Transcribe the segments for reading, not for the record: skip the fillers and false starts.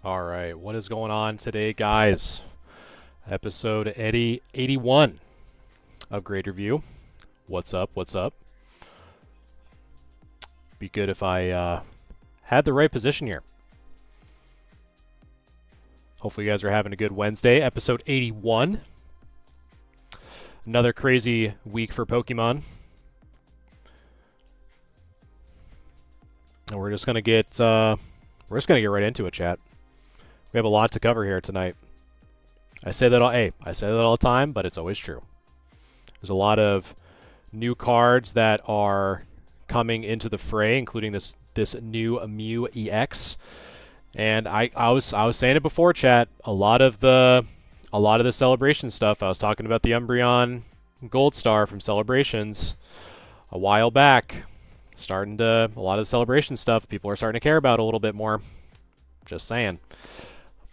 All right, what is going on today, guys? Episode 81 of Grade Review. What's up? What's up? Be good if I had the right position here. Hopefully, you guys are having a good Wednesday. Episode 81. Another crazy week for Pokemon. And we're just gonna get right into it, chat. We have a lot to cover here tonight. I say that all the time, but it's always true. There's a lot of new cards that are coming into the fray, including this new Mew EX. And I was saying it before, chat. A lot of the celebration stuff. I was talking about the Umbreon Gold Star from Celebrations a while back. A lot of the celebration stuff people are starting to care about a little bit more. Just saying.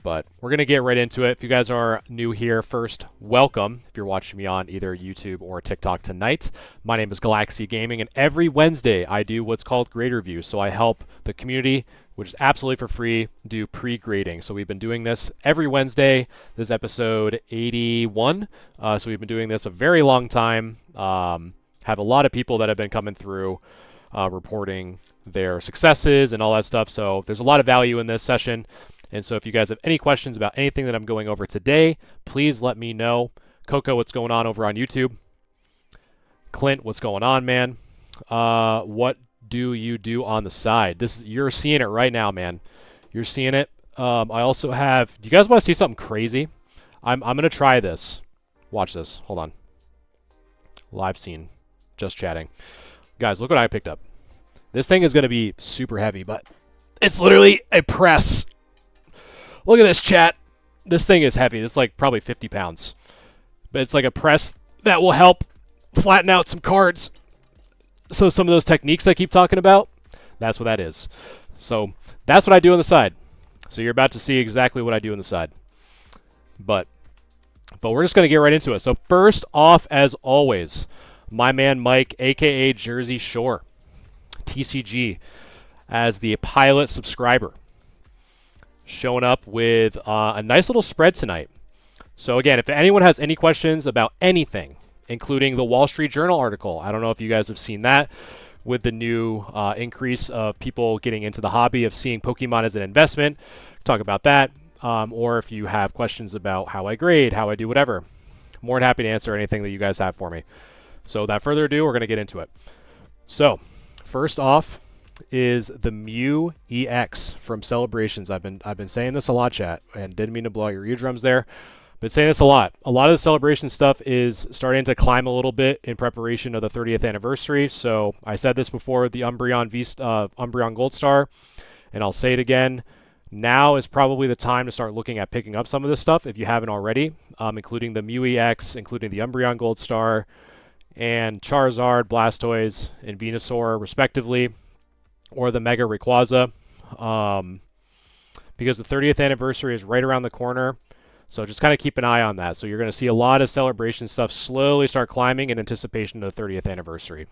But we're going to get right into it. If you guys are new here, first, welcome. If you're watching me on either YouTube or TikTok tonight, my name is Galaxy Gaming, and every Wednesday I do what's called grade review. So I help the community, which is absolutely for free, do pre-grading. So we've been doing this every Wednesday. This is episode 81. So we've been doing this a very long time. Have a lot of people that have been coming through reporting their successes and all that stuff. So there's a lot of value in this session. And so if you guys have any questions about anything that I'm going over today, please let me know. Coco, what's going on over on YouTube? Clint, what's going on, man? What do you do on the side? You're seeing it right now, man. You're seeing it. I also have... Do you guys want to see something crazy? I'm going to try this. Watch this. Hold on. Live scene. Just chatting. Guys, look what I picked up. This thing is going to be super heavy, but it's literally a press. Look at this, chat. This thing is heavy. It's like probably 50 pounds. But it's like a press that will help flatten out some cards. So some of those techniques I keep talking about, that's what that is. So that's what I do on the side. So you're about to see exactly what I do on the side. But we're just going to get right into it. So first off, as always, my man Mike, a.k.a. Jersey Shore, TCG, as the pilot subscriber, showing up with a nice little spread tonight. So again, if anyone has any questions about anything, including the Wall Street Journal article, I don't know if you guys have seen that, with the new increase of people getting into the hobby of seeing Pokemon as an investment, talk about that. Or if you have questions about how I grade, how I do whatever, more than happy to answer anything that you guys have for me. So without further ado, we're going to get into it. So first off is the Mew EX from Celebrations. I've been saying this a lot, chat, and didn't mean to blow out your eardrums there. Been saying this a lot. A lot of the Celebration stuff is starting to climb a little bit in preparation of the 30th anniversary. So I said this before, the Umbreon Gold Star, and I'll say it again. Now is probably the time to start looking at picking up some of this stuff if you haven't already, including the Mew EX, including the Umbreon Gold Star, and Charizard, Blastoise, and Venusaur, respectively, or the Mega Rayquaza, because the 30th anniversary is right around the corner. So just kind of keep an eye on that. So you're going to see a lot of Celebration stuff slowly start climbing in anticipation of the 30th anniversary.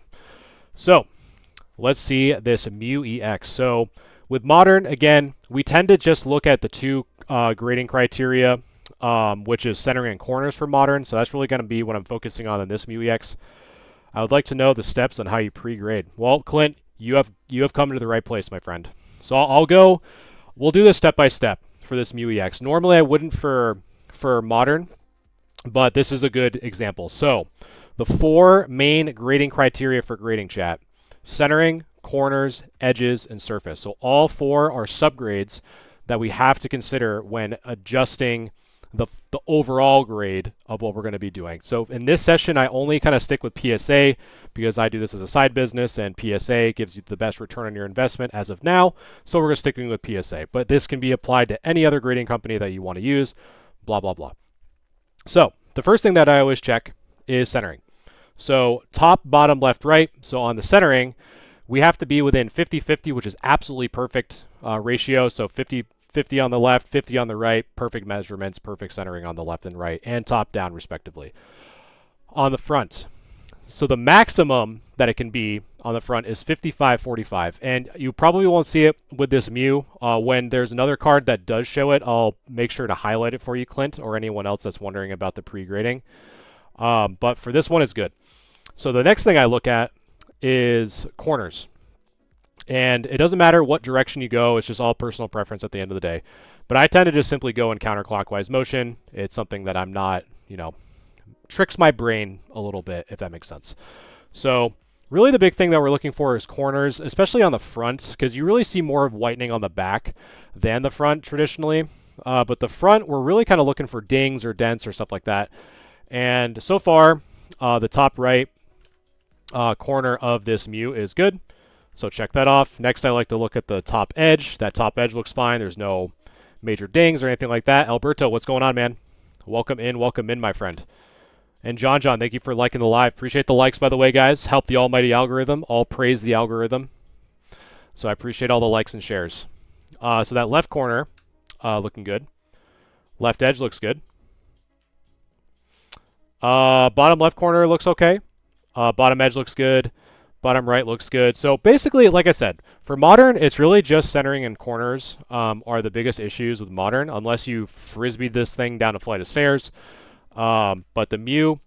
So let's see this Mew EX. So with Modern, again, we tend to just look at the two grading criteria, which is centering and corners for Modern. So that's really going to be what I'm focusing on in this Mew EX. I would like to know the steps on how you pre-grade. Well, Clint, you have come to the right place, my friend. So we'll do this step by step for this Mew EX. Normally I wouldn't for Modern, but this is a good example. So the four main grading criteria for grading, chat: centering, corners, edges, and surface. So all four are subgrades that we have to consider when adjusting the overall grade of what we're going to be doing. So in this session, I only kind of stick with PSA because I do this as a side business, and PSA gives you the best return on your investment as of now. So we're going to sticking with PSA, but this can be applied to any other grading company that you want to use, blah, blah, blah. So the first thing that I always check is centering. So top, bottom, left, right. So on the centering, we have to be within 50-50, which is absolutely perfect ratio. So 50 on the left, 50 on the right, perfect measurements, perfect centering on the left and right, and top down respectively. On the front, so the maximum that it can be on the front is 55-45, and you probably won't see it with this Mew. When there's another card that does show it, I'll make sure to highlight it for you, Clint, or anyone else that's wondering about the pre-grading. But for this one, it's good. So the next thing I look at is corners. And it doesn't matter what direction you go, it's just all personal preference at the end of the day. But I tend to just simply go in counterclockwise motion. It's something that I'm not, tricks my brain a little bit, if that makes sense. So really the big thing that we're looking for is corners, especially on the front, because you really see more of whitening on the back than the front traditionally. But the front, we're really kind of looking for dings or dents or stuff like that. And so far, the top right corner of this Mew is good. So check that off. Next, I like to look at the top edge. That top edge looks fine. There's no major dings or anything like that. Alberto, what's going on, man? Welcome in, my friend. And John, thank you for liking the live. Appreciate the likes, by the way, guys. Help the almighty algorithm. All praise the algorithm. So I appreciate all the likes and shares. So that left corner, looking good. Left edge looks good. Bottom left corner looks okay. Bottom edge looks good. Bottom right looks good. So basically, like I said, for Modern, it's really just centering and corners are the biggest issues with Modern, unless you frisbee this thing down a flight of stairs. But the Mew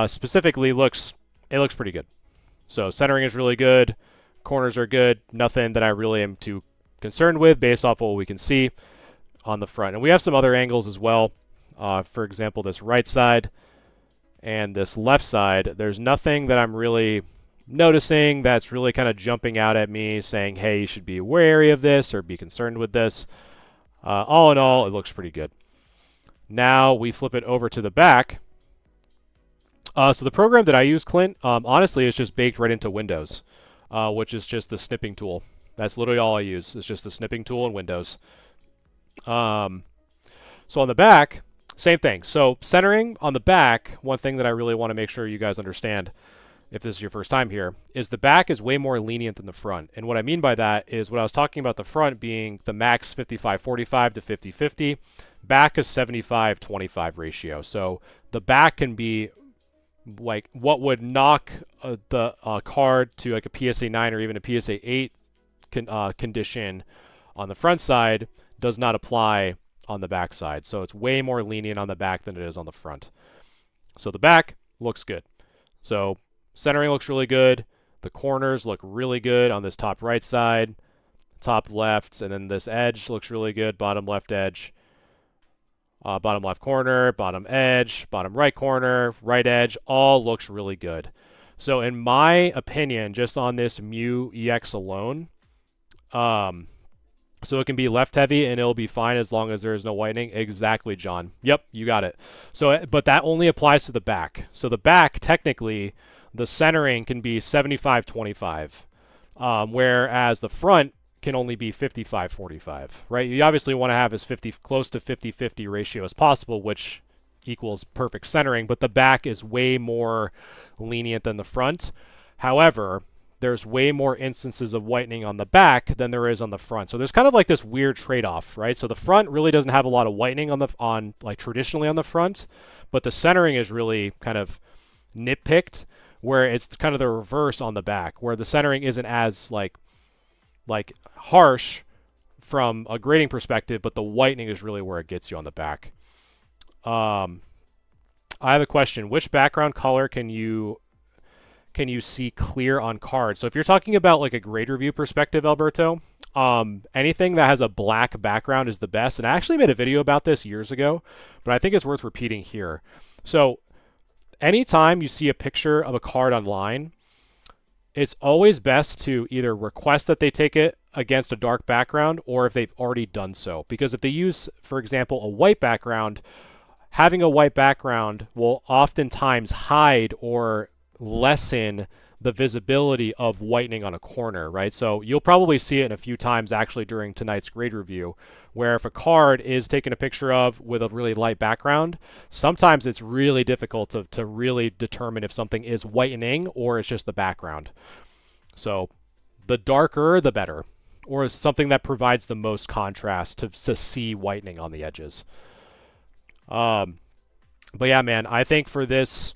specifically looks pretty good. So centering is really good. Corners are good. Nothing that I really am too concerned with based off what we can see on the front. And we have some other angles as well. For example, this right side and this left side. There's nothing that I'm really noticing that's really kind of jumping out at me saying, hey, you should be wary of this or be concerned with this. All in all, it looks pretty good. Now we flip it over to the back. So the program that I use, Clint, honestly, is just baked right into Windows, which is just the snipping tool. That's literally all I use. It's just the snipping tool in Windows. So on the back, same thing. So centering on the back, one thing that I really want to make sure you guys understand, if this is your first time here, is the back is way more lenient than the front. And what I mean by that is what I was talking about the front being the max 55-45 to 50-50. Back is 75-25 ratio. So the back can be like what would knock the card to like a PSA 9 or even a PSA 8 condition on the front side does not apply on the back side. So it's way more lenient on the back than it is on the front. So the back looks good. So centering looks really good. The corners look really good on this top right side, top left, and then this edge looks really good. Bottom left edge, bottom left corner, bottom edge, bottom right corner, right edge, all looks really good. So in my opinion, just on this Mew EX alone, so it can be left heavy and it'll be fine as long as there is no whitening. Exactly, John. Yep, you got it. So, but that only applies to the back. So the back, technically, the centering can be 75-25, whereas the front can only be 55-45, right? You obviously want to have as close to 50-50 ratio as possible, which equals perfect centering, but the back is way more lenient than the front. However, there's way more instances of whitening on the back than there is on the front. So there's kind of like this weird trade-off, right? So the front really doesn't have a lot of whitening on like traditionally on the front, but the centering is really kind of nitpicked, where it's kind of the reverse on the back, where the centering isn't as like harsh from a grading perspective, but the whitening is really where it gets you on the back. I have a question. Which background color can you see clear on cards? So if you're talking about like a grade review perspective, Alberto, anything that has a black background is the best. And I actually made a video about this years ago, but I think it's worth repeating here. So anytime you see a picture of a card online, it's always best to either request that they take it against a dark background or if they've already done so. Because if they use, for example, a white background, having a white background will oftentimes hide or lessen the visibility of whitening on a corner, right? So you'll probably see it a few times actually during tonight's grade review, where if a card is taken a picture of with a really light background, sometimes it's really difficult to really determine if something is whitening or it's just the background. So the darker, the better, or something that provides the most contrast to see whitening on the edges. But yeah, man, I think for this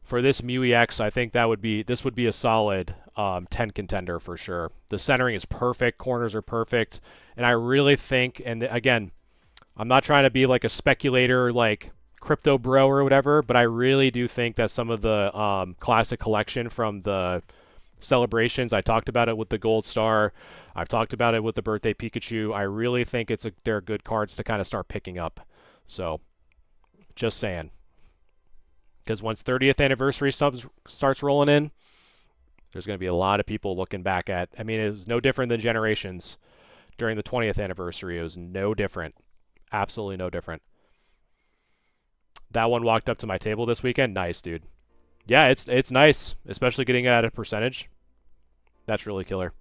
for this MUEX, I think this would be a solid 10 contender for sure. The centering is perfect, corners are perfect, and I really think, and again, I'm not trying to be like a speculator, like crypto bro or whatever, but I really do think that some of the classic collection from the celebrations, I talked about it with the Gold Star, I've talked about it with the Birthday Pikachu, I really think they're good cards to kind of start picking up. So, just saying. Because once 30th anniversary subs starts rolling in, there's going to be a lot of people looking back at, I mean, it was no different than Generations during the 20th anniversary. It was no different. Absolutely no different. That one walked up to my table this weekend. Nice, dude. Yeah, it's nice, especially getting it at a percentage. That's really killer.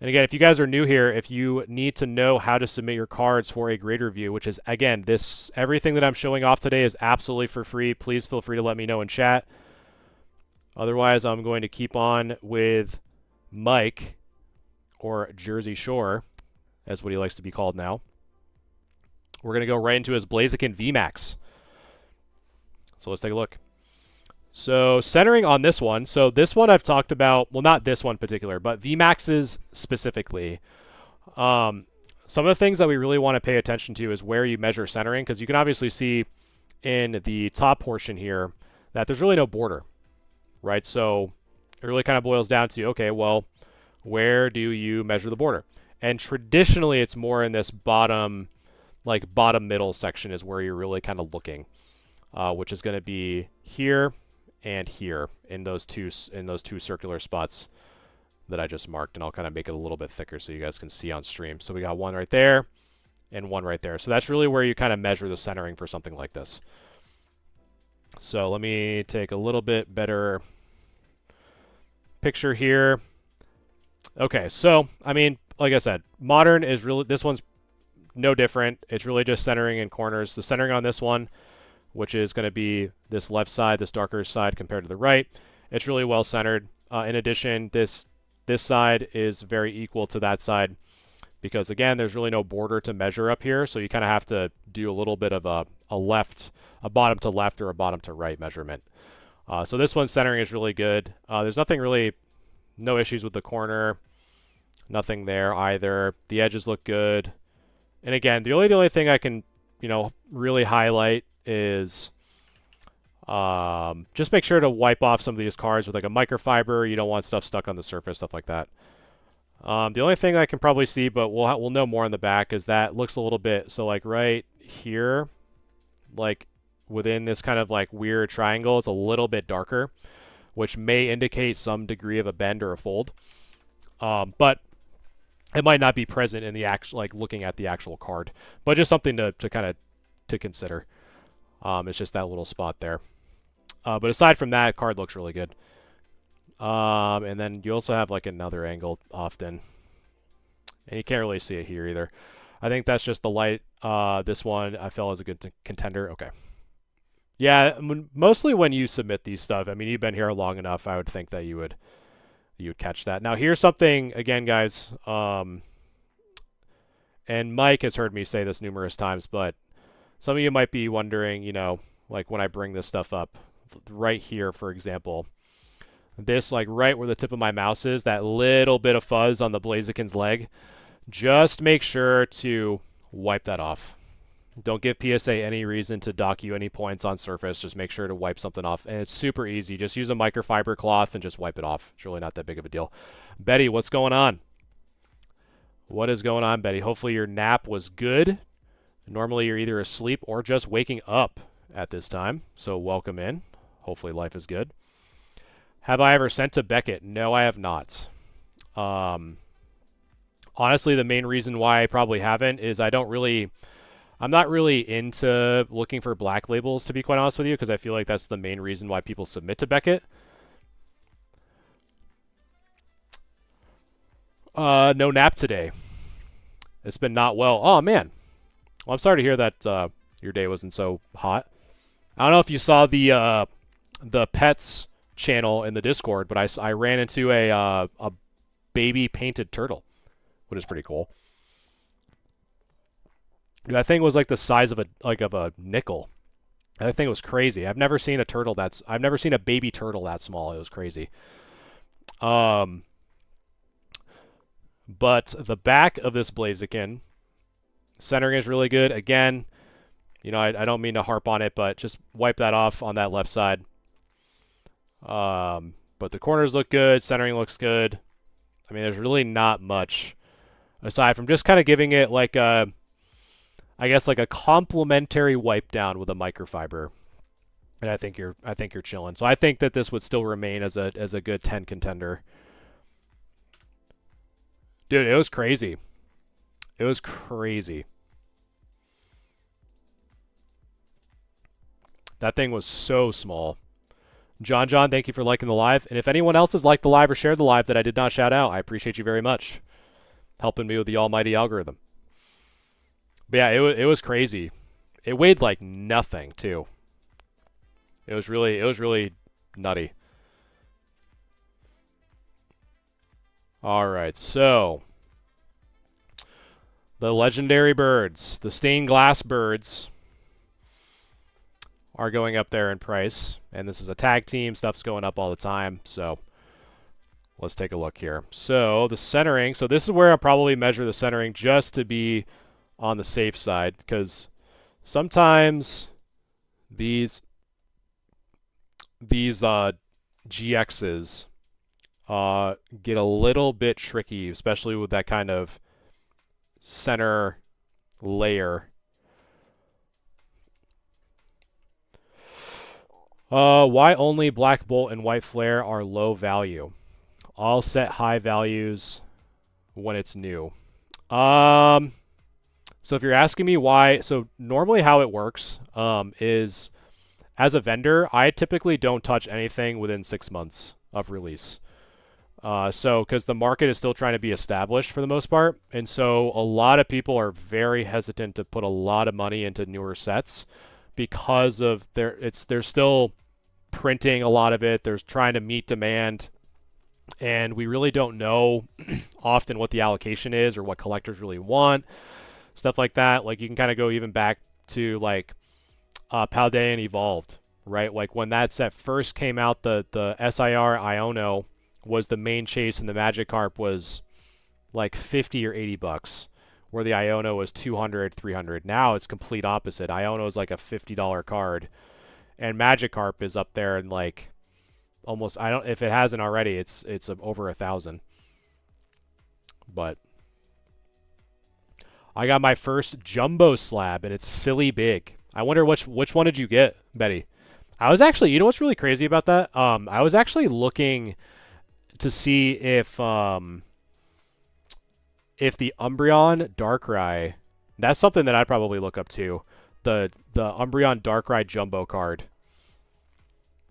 And again, if you guys are new here, if you need to know how to submit your cards for a grade review, which is, again, everything that I'm showing off today is absolutely for free. Please feel free to let me know in chat. Otherwise, I'm going to keep on with Mike, or Jersey Shore, as what he likes to be called now. We're going to go right into his Blaziken VMAX. So let's take a look. So centering on this one. So this one I've talked about, well, not this one in particular, but VMAXs specifically. Some of the things that we really want to pay attention to is where you measure centering, because you can obviously see in the top portion here that there's really no border, right? So it really kind of boils down to, okay, well, where do you measure the border? And traditionally, it's more in this bottom middle section is where you're really kind of looking, which is going to be here and here in those two circular spots that I just marked, and I'll kind of make it a little bit thicker so you guys can see on stream. So we got one right there and one right there. So that's really where you kind of measure the centering for something like this. So let me take a little bit better picture here. Okay, so I mean, like I said, modern is really, this one's no different. It's really just centering in corners. The centering on this one, which is going to be this left side, this darker side compared to the right, it's really well centered. In addition, this side is very equal to that side because, again, there's really no border to measure up here, so you kind of have to do a little bit of a bottom to left or a bottom to right measurement. So this one's centering is really good. There's no issues with the corner, nothing there either. The edges look good. And again, the only thing I can, really highlight is just make sure to wipe off some of these cards with like a microfiber. You don't want stuff stuck on the surface, stuff like that. The only thing I can probably see, but we'll know more on the back, is that looks a little bit, so like right here, like within this kind of like weird triangle, it's a little bit darker, which may indicate some degree of a bend or a fold. But it might not be present in the looking at the actual card, but just something to kind of consider. It's just that little spot there. But aside from that, card looks really good. And then you also have like another angle often, and you can't really see it here either. I think that's just the light. This one I felt as a good contender. Okay. Yeah, mostly when you submit these stuff, I mean, you've been here long enough, I would think that you would catch that. Now, here's something, again, guys, and Mike has heard me say this numerous times, but some of you might be wondering, like when I bring this stuff up, right here, for example, this, like right where the tip of my mouse is, that little bit of fuzz on the Blaziken's leg, just make sure to wipe that off. Don't give PSA any reason to dock you any points on surface. Just make sure to wipe something off. And it's super easy. Just use a microfiber cloth and just wipe it off. It's really not that big of a deal. Betty, what's going on? What is going on, Betty? Hopefully your nap was good. Normally you're either asleep or just waking up at this time. So welcome in. Hopefully life is good. Have I ever sent to Beckett? No, I have not. Honestly, the main reason why I probably haven't is I'm not really into looking for black labels, to be quite honest with you, because I feel like that's the main reason why people submit to Beckett. No nap today. It's been not well. Oh, man. Well, I'm sorry to hear that your day wasn't so hot. I don't know if you saw the pets channel in the Discord, but I ran into a baby painted turtle, which is pretty cool. That thing was like the size of a nickel. I think it was crazy. I've never seen a baby turtle that small. It was crazy. But the back of this Blaziken, centering is really good. Again, you know, I don't mean to harp on it, but just wipe that off on that left side. But the corners look good. Centering looks good. I mean, there's really not much aside from just kind of giving it like a, I guess like a complementary wipe down with a microfiber. And I think you're chilling. So I think that this would still remain as a good 10 contender. Dude, it was crazy. It was crazy. That thing was so small. John, thank you for liking the live. And if anyone else has liked the live or shared the live that I did not shout out, I appreciate you very much. Helping me with the almighty algorithm. But yeah, it was crazy. It weighed like nothing, too. It was really nutty. All right, so the legendary birds, the stained glass birds, are going up there in price, and this is a tag team. Stuff's going up all the time, so let's take a look here. So the centering, so this is where I'll probably measure the centering just to be on the safe side, because sometimes these GXs get a little bit tricky, especially with that kind of center layer. Why only Black Bolt and White Flare are low value? I'll set high values when it's new. So if you're asking me why, so normally how it works is as a vendor, I typically don't touch anything within 6 months of release. So because the market is still trying to be established for the most part, and so a lot of people are very hesitant to put a lot of money into newer sets because of they're still printing a lot of it. They're trying to meet demand, and we really don't know often what the allocation is or what collectors really want, stuff like that. Like you can kind of go even back to like Paldean Evolved, right? Like when that set first came out, the SIR Iono was the main chase, and the Magikarp was like 50 or 80 bucks, where the Iono was 200, 300. Now it's complete opposite. Iono is like a $50 card, and Magikarp is up there and like almost, if it hasn't already, it's over 1,000. But I got my first jumbo slab, and it's silly big. I wonder which one did you get, Betty? I was actually, you know what's really crazy about that? I was actually looking to see if the Umbreon Darkrai, that's something that I'd probably look up too. The Umbreon Darkrai jumbo card.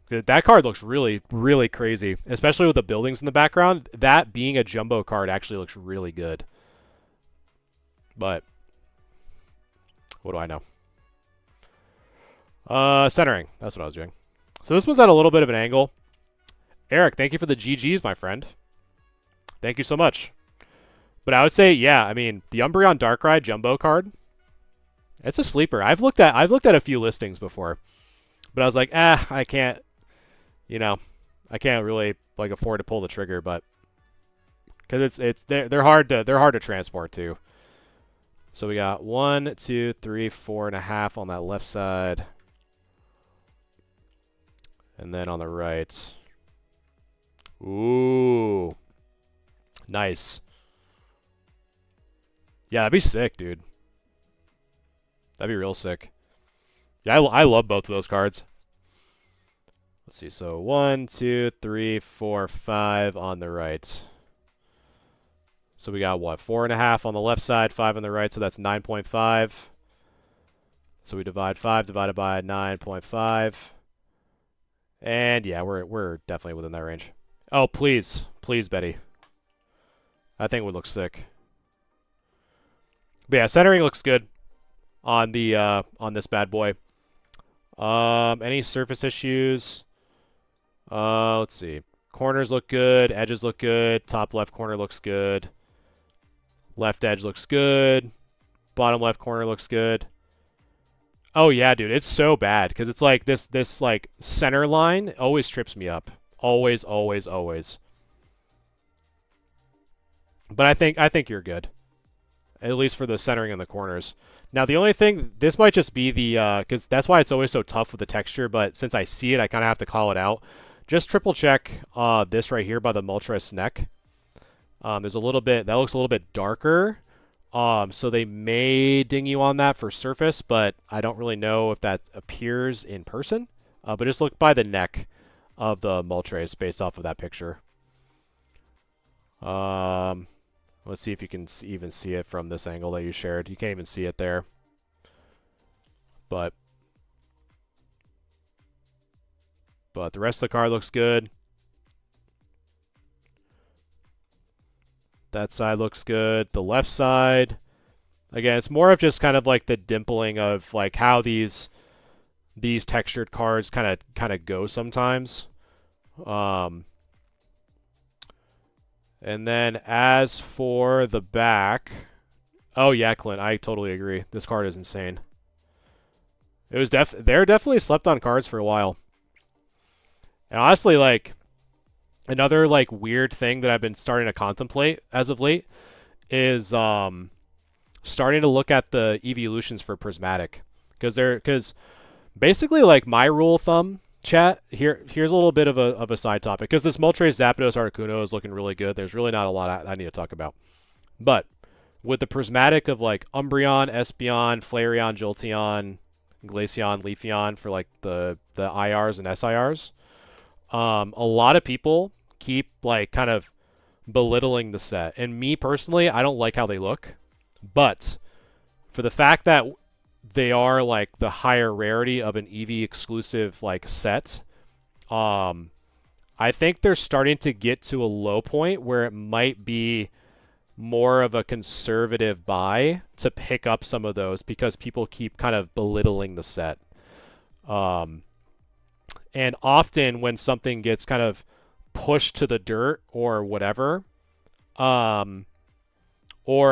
That card looks really, really crazy, especially with the buildings in the background. That being a jumbo card actually looks really good. But what do I know? Centering. That's what I was doing. So this one's at a little bit of an angle. Eric, thank you for the GGs, my friend. Thank you so much. But I would say, yeah, I mean, the Umbreon Darkrai jumbo card, it's a sleeper. I've looked at a few listings before, but I was like, I can't, I can't really like afford to pull the trigger, but because they're hard to transport too. So we got 1, 2, 3, 4.5 on that left side, and then on the right. Ooh, nice. Yeah, that'd be sick, dude. That'd be real sick. Yeah, I love both of those cards. Let's see. So 1, 2, 3, 4, 5 on the right. So we got what? 4.5 on the left side, 5 on the right. So that's 9.5. So we divide 5 divided by 9.5. And yeah, we're definitely within that range. Oh, please, Betty. That thing would look sick. But yeah, centering looks good on the on this bad boy. Any surface issues? Let's see. Corners look good. Edges look good. Top left corner looks good. Left edge looks good. Bottom left corner looks good. Oh yeah, dude, it's so bad because it's like this like center line always trips me up. Always, always, always. But I think you're good. At least for the centering in the corners. Now the only thing, this might just be the, because that's why it's always so tough with the texture, but since I see it, I kind of have to call it out. Just triple check this right here by the Moltres neck. There's a little bit, that looks a little bit darker. So they may ding you on that for surface, but I don't really know if that appears in person. But just look by the neck of the Moltres based off of that picture. Let's see if you can even see it from this angle that you shared. You can't even see it there. But the rest of the card looks good. That side looks good. The left side, again, it's more of just kind of like the dimpling of like how these textured cards kind of go sometimes. And then as for the back, oh yeah, Clint, I totally agree. This card is insane. It was they're definitely slept on cards for a while. And honestly, like another like weird thing that I've been starting to contemplate as of late is starting to look at the evolutions for Prismatic, because basically like my rule of thumb, chat, here's a little bit of a side topic, because this Moltres Zapdos Articuno is looking really good. There's really not a lot I need to talk about. But with the Prismatic of like Umbreon, Espeon, Flareon, Jolteon, Glaceon, Leafeon for like the IRs and SIRs, a lot of people keep like kind of belittling the set. And me personally, I don't like how they look. But for the fact that they are like the higher rarity of an EV exclusive like set, I think they're starting to get to a low point where it might be more of a conservative buy to pick up some of those, because people keep kind of belittling the set. And often when something gets kind of pushed to the dirt or whatever, or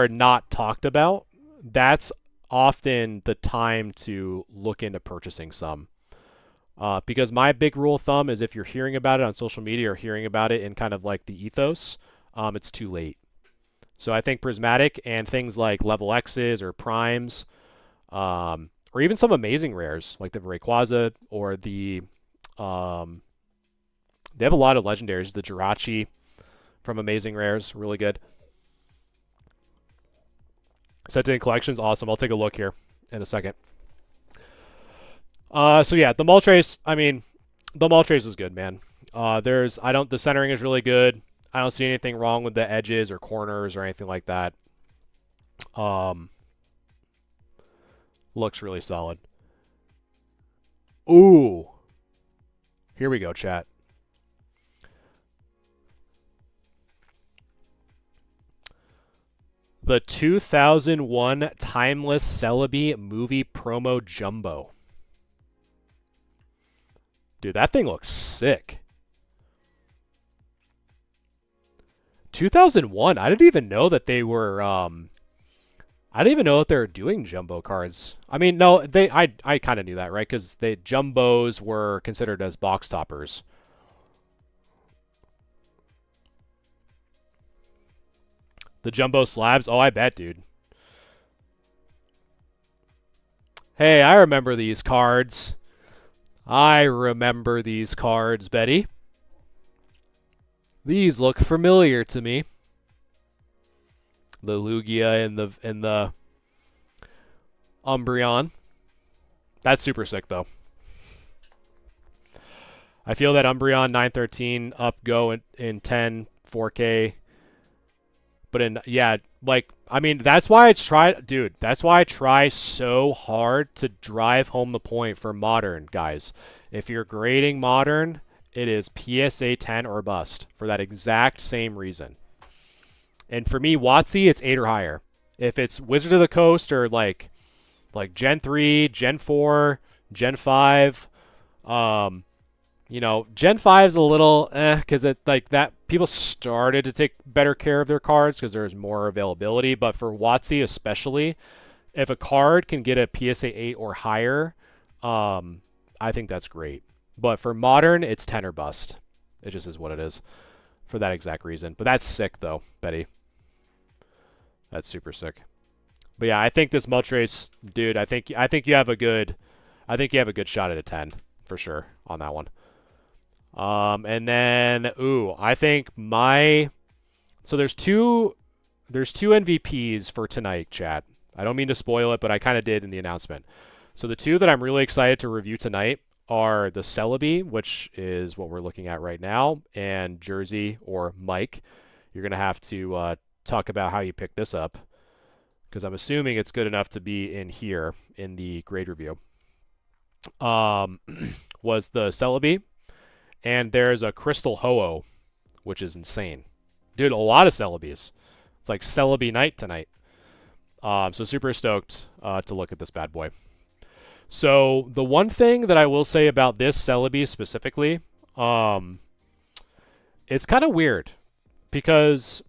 not talked about, that's often the time to look into purchasing some. Because my big rule of thumb is if you're hearing about it on social media or hearing about it in kind of like the ethos, it's too late. So I think Prismatic and things like level X's or primes, or even some amazing rares like the Rayquaza or the they have a lot of legendaries. The Jirachi from Amazing Rares, really good. Set in collections, awesome. I'll take a look here in a second. So yeah, the Moltres, I mean, the Moltres is good, man. The centering is really good. I don't see anything wrong with the edges or corners or anything like that. Looks really solid. Ooh. Here we go, chat. The 2001 Timeless Celebi movie promo jumbo. Dude, that thing looks sick. 2001. I didn't even know that they were I didn't even know that they were doing jumbo cards. I mean, no, I kind of knew that, right? Cuz the jumbos were considered as box toppers. The jumbo slabs? Oh, I bet, dude. Hey, I remember these cards. I remember these cards, Betty. These look familiar to me. The Lugia and the Umbreon. That's super sick, though. I feel that Umbreon 913 up go in 10 4K. But yeah, like, I mean, that's why that's why I try so hard to drive home the point for Modern, guys. If you're grading Modern, it is PSA 10 or bust for that exact same reason. And for me, WotC, it's 8 or higher. If it's Wizard of the Coast or like Gen 3, Gen 4, Gen 5, you know, Gen 5's a little because it like that people started to take better care of their cards because there's more availability. But for WotC especially, if a card can get a PSA 8 or higher, I think that's great. But for modern, it's 10 or bust. It just is what it is for that exact reason. But that's sick, though, Betty. That's super sick. But yeah, I think this Moltres, dude, I think you have a good shot at a 10 for sure on that one. And then I think so there's two MVPs for tonight, chat. I don't mean to spoil it, but I kind of did in the announcement. So the two that I'm really excited to review tonight are the Celebi, which is what we're looking at right now, and Jersey or Mike. You're going to have to talk about how you pick this up, because I'm assuming it's good enough to be in here in the grade review. Was the Celebi, and there's a Crystal Ho-Oh, which is insane. Dude, a lot of Celebis. It's like Celebi night tonight. So super stoked to look at this bad boy. So the one thing that I will say about this Celebi specifically, it's kind of weird because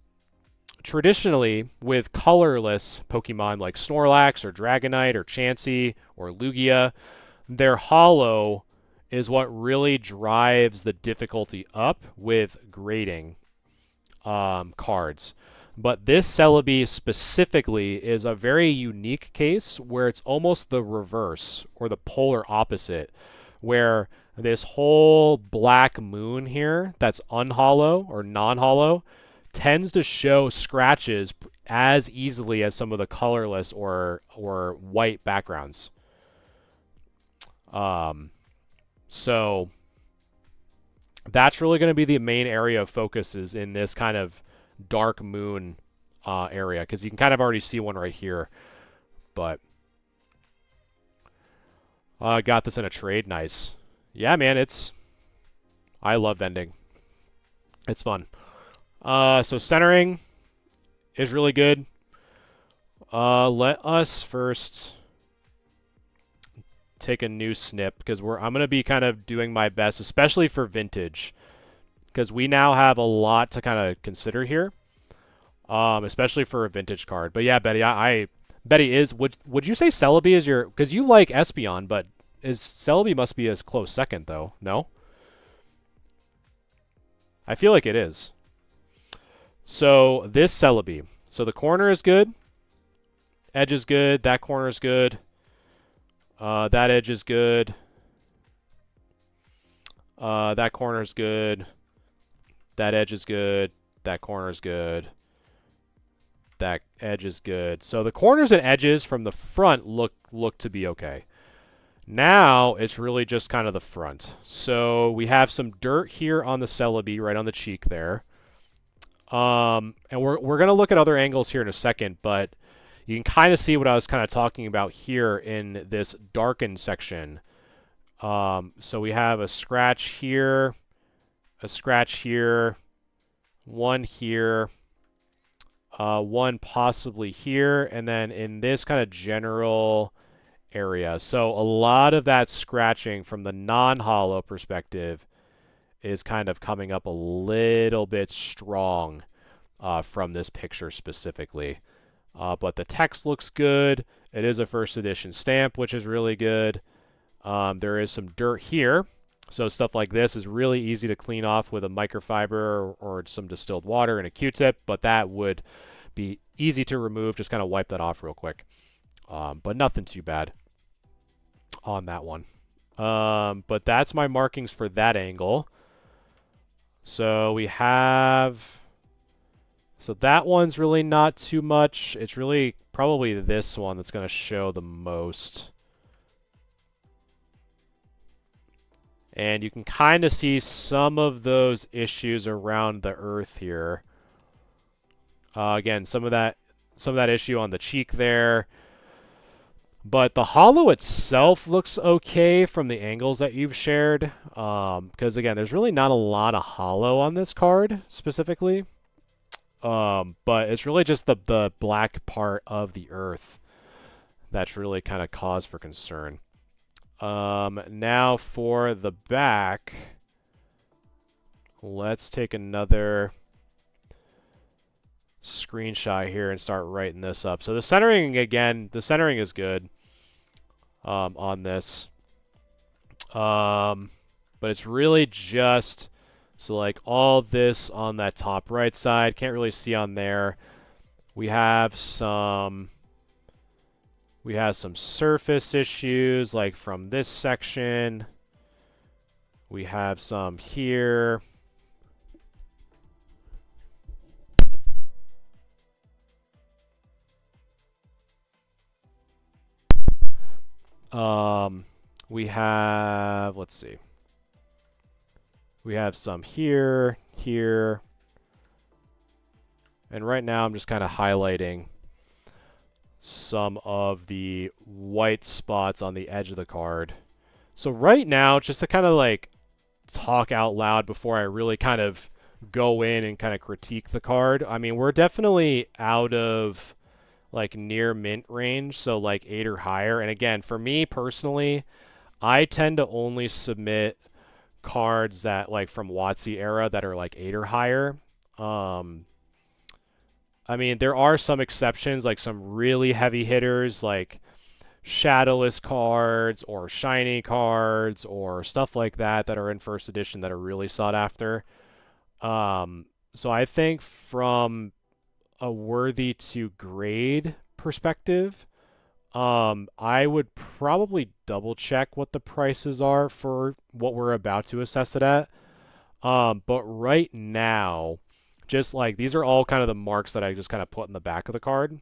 traditionally with colorless Pokemon like Snorlax or Dragonite or Chansey or Lugia, their holo is what really drives the difficulty up with grading cards. But this Celebi specifically is a very unique case where it's almost the reverse or the polar opposite, where this whole black moon here that's unholo or non-holo tends to show scratches as easily as some of the colorless or white backgrounds. So that's really going to be the main area of focus is in this kind of dark moon area, because you can kind of already see one right here. But I got this in a trade. Nice. Yeah, man, I love vending. It's fun. So centering is really good. Let us first take a new snip, because I'm going to be kind of doing my best, especially for vintage, because we now have a lot to kind of consider here, especially for a vintage card. But yeah, Betty, Betty, would you say Celebi is your, because you like Espeon, but Celebi must be a close second though? No, I feel like it is. So this Celebi, so the corner is good, edge is good, that corner is good, that edge is good, that corner is good, that edge is good, that corner is good, that edge is good. So the corners and edges from the front look to be okay. Now it's really just kind of the front. So we have some dirt here on the Celebi, right on the cheek there. And we're gonna look at other angles here in a second, but you can kind of see what I was kind of talking about here in this darkened section. So we have a scratch here, one here, one possibly here, and then in this kind of general area. So a lot of that scratching from the non-holo perspective is kind of coming up a little bit strong from this picture specifically. But the text looks good. It is a first edition stamp, which is really good. There is some dirt here. So stuff like this is really easy to clean off with a microfiber or some distilled water and a Q-tip, but that would be easy to remove. Just kind of wipe that off real quick. But nothing too bad on that one. But that's my markings for that angle. So we have... So that one's really not too much. It's really probably this one that's going to show the most. And you can kind of see some of those issues around the earth here. Again, some of that issue on the cheek there. But the holo itself looks okay from the angles that you've shared. Because again, there's really not a lot of holo on this card specifically. But it's really just the black part of the earth that's really kind of cause for concern. Now for the back, let's take another. screenshot here and start writing this up. So the centering, again, the centering is good on this. But it's really just, so like all this on that top right side, can't really see on there. We have some surface issues, like from this section. We have some here. We have, let's see. We have some here, here. And right now I'm just kind of highlighting some of the white spots on the edge of the card. So right now, just to kind of like talk out loud before I really kind of go in and kind of critique the card. I mean, we're definitely out of like near mint range, so like 8 or higher. And again, for me personally, I tend to only submit cards that like from WotC era that are like 8 or higher. I mean, there are some exceptions, like some really heavy hitters, like shadowless cards or shiny cards or stuff like that that are in first edition that are really sought after. So I think from a worthy to grade perspective, I would probably double check what the prices are for what we're about to assess it at. But right now, just like these are all kind of the marks that I just kind of put in the back of the card.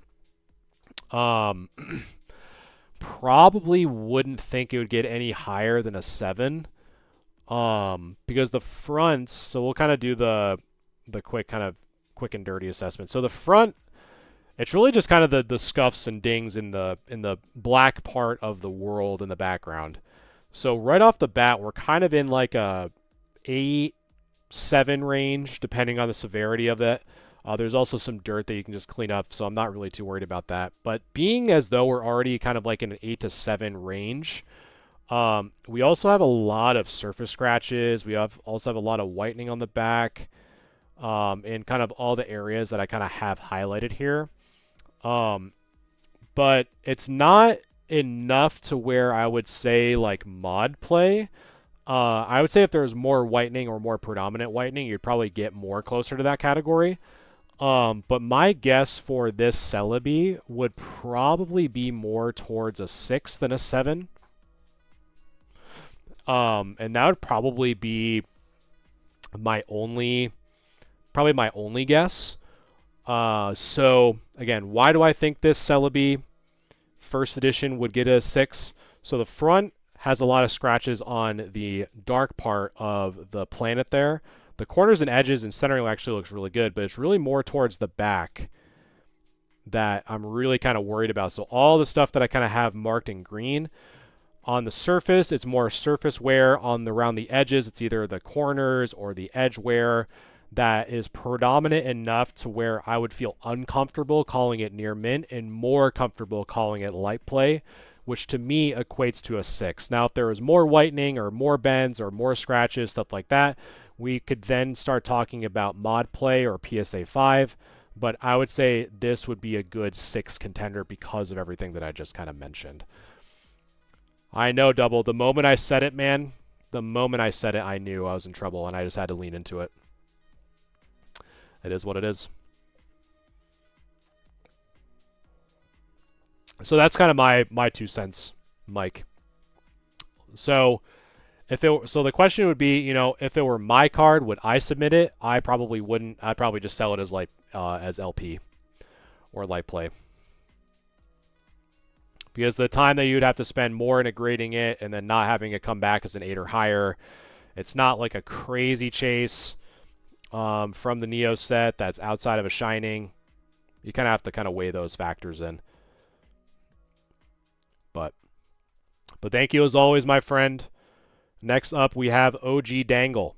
Probably wouldn't think it would get any higher than a 7. Because the fronts, so we'll kind of do the quick and dirty assessment. So the front, it's really just kind of the scuffs and dings in the black part of the world in the background. So right off the bat, we're kind of in like a 8, 7 range, depending on the severity of it. There's also some dirt that you can just clean up, so I'm not really too worried about that. But being as though we're already kind of like in an 8 to 7 range, we also have a lot of surface scratches. We also have a lot of whitening on the back, in kind of all the areas that I kind of have highlighted here. But it's not enough to where I would say like mod play. I would say if there was more whitening or more predominant whitening, you'd probably get more closer to that category. But my guess for this Celebi would probably be more towards a 6 than a 7. And that would probably be my only guess. So again, why do I think this Celebi first edition would get a 6? So the front has a lot of scratches on the dark part of the planet there. The corners and edges and centering actually looks really good, but it's really more towards the back that I'm really kind of worried about. So all the stuff that I kind of have marked in green, on the surface, it's more surface wear. Around the edges, it's either the corners or the edge wear that is predominant enough to where I would feel uncomfortable calling it near mint and more comfortable calling it light play, which to me equates to a 6. Now, if there was more whitening or more bends or more scratches, stuff like that, we could then start talking about mod play or PSA 5, but I would say this would be a good 6 contender because of everything that I just kind of mentioned. I know, Double. The moment I said it, man, the moment I said it, I knew I was in trouble, and I just had to lean into it. It is what it is. So that's kind of my 2 cents, Mike. So the question would be, you know, if it were my card, would I submit it? I probably wouldn't. I'd probably just sell it as LP or light play. Because the time that you'd have to spend more integrating it and then not having it come back as an 8 or higher, it's not like a crazy chase from the Neo set that's outside of a Shining. You kind of have to kind of weigh those factors in. But thank you as always, my friend. Next up, we have OG Dangle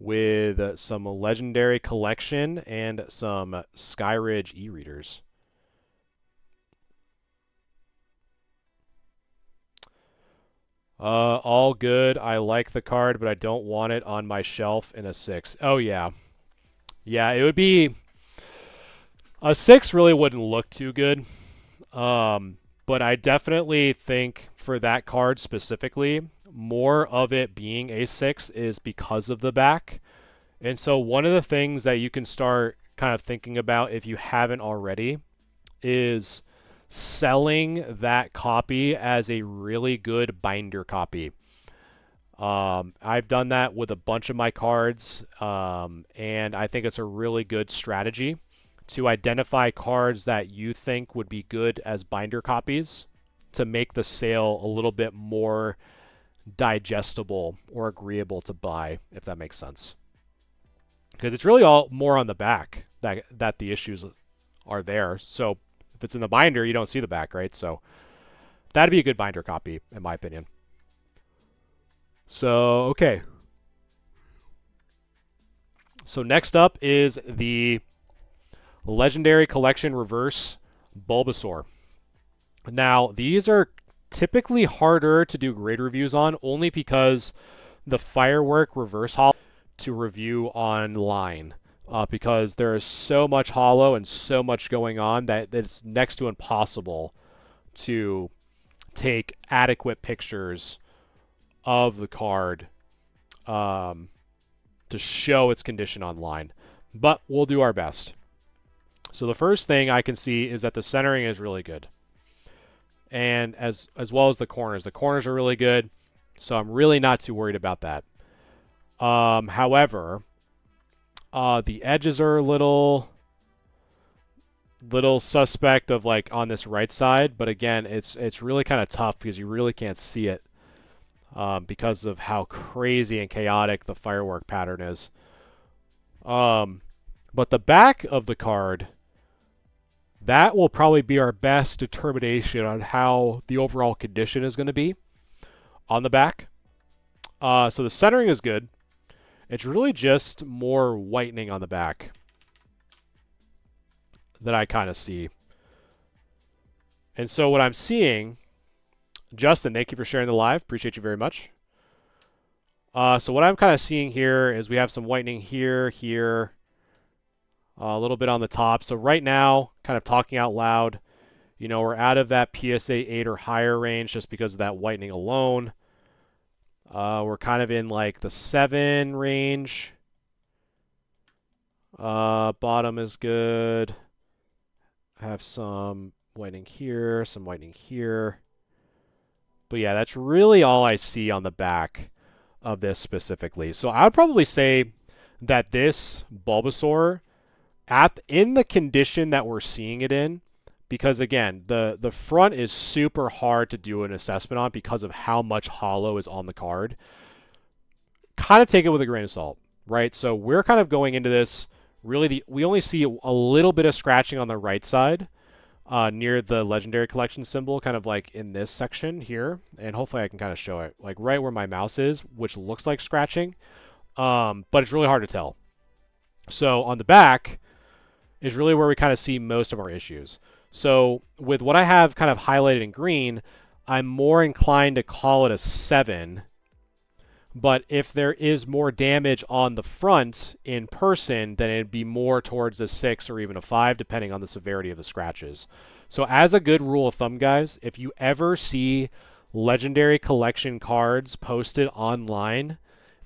with some Legendary Collection and some Skyridge e-readers. All good. I like the card, but I don't want it on my shelf in a 6. Oh, yeah. Yeah, it would be... A 6 really wouldn't look too good. But I definitely think for that card specifically, more of it being a 6 is because of the back. And so one of the things that you can start kind of thinking about if you haven't already is selling that copy as a really good binder copy. I've done that with a bunch of my cards, and I think it's a really good strategy to identify cards that you think would be good as binder copies to make the sale a little bit more digestible or agreeable to buy, if that makes sense. Because it's really all more on the back that the issues are there. So if it's in the binder, you don't see the back, right? So that'd be a good binder copy, in my opinion. So, okay. So next up is the Legendary Collection Reverse Bulbasaur. Now, these are typically harder to do grade reviews on, only because the Firework Reverse Holo to review online. Because there is so much holo and so much going on that it's next to impossible to take adequate pictures of the card to show its condition online. But we'll do our best. So the first thing I can see is that the centering is really good. And as well as the corners. The corners are really good, so I'm really not too worried about that. However, the edges are a little suspect of like on this right side, but again, it's really kind of tough because you really can't see it because of how crazy and chaotic the firework pattern is. But the back of the card, that will probably be our best determination on how the overall condition is going to be on the back. So the centering is good. It's really just more whitening on the back that I kind of see. And so what I'm seeing, Justin, thank you for sharing the live. Appreciate you very much. So what I'm kind of seeing here is we have some whitening here, a little bit on the top. So right now, kind of talking out loud, you know, we're out of that PSA 8 or higher range just because of that whitening alone. We're kind of in like the 7 range. Bottom is good. Have some whitening here, some whitening here. But yeah, that's really all I see on the back of this specifically. So I would probably say that this Bulbasaur, in the condition that we're seeing it in, because again, the front is super hard to do an assessment on because of how much holo is on the card. Kind of take it with a grain of salt, right? So we're kind of going into this, really, we only see a little bit of scratching on the right side near the Legendary Collection symbol, kind of like in this section here. And hopefully I can kind of show it, like right where my mouse is, which looks like scratching. But it's really hard to tell. So on the back is really where we kind of see most of our issues. So with what I have kind of highlighted in green, I'm more inclined to call it a 7. But if there is more damage on the front in person, then it'd be more towards a 6 or even a 5, depending on the severity of the scratches. So as a good rule of thumb, guys, if you ever see Legendary Collection cards posted online,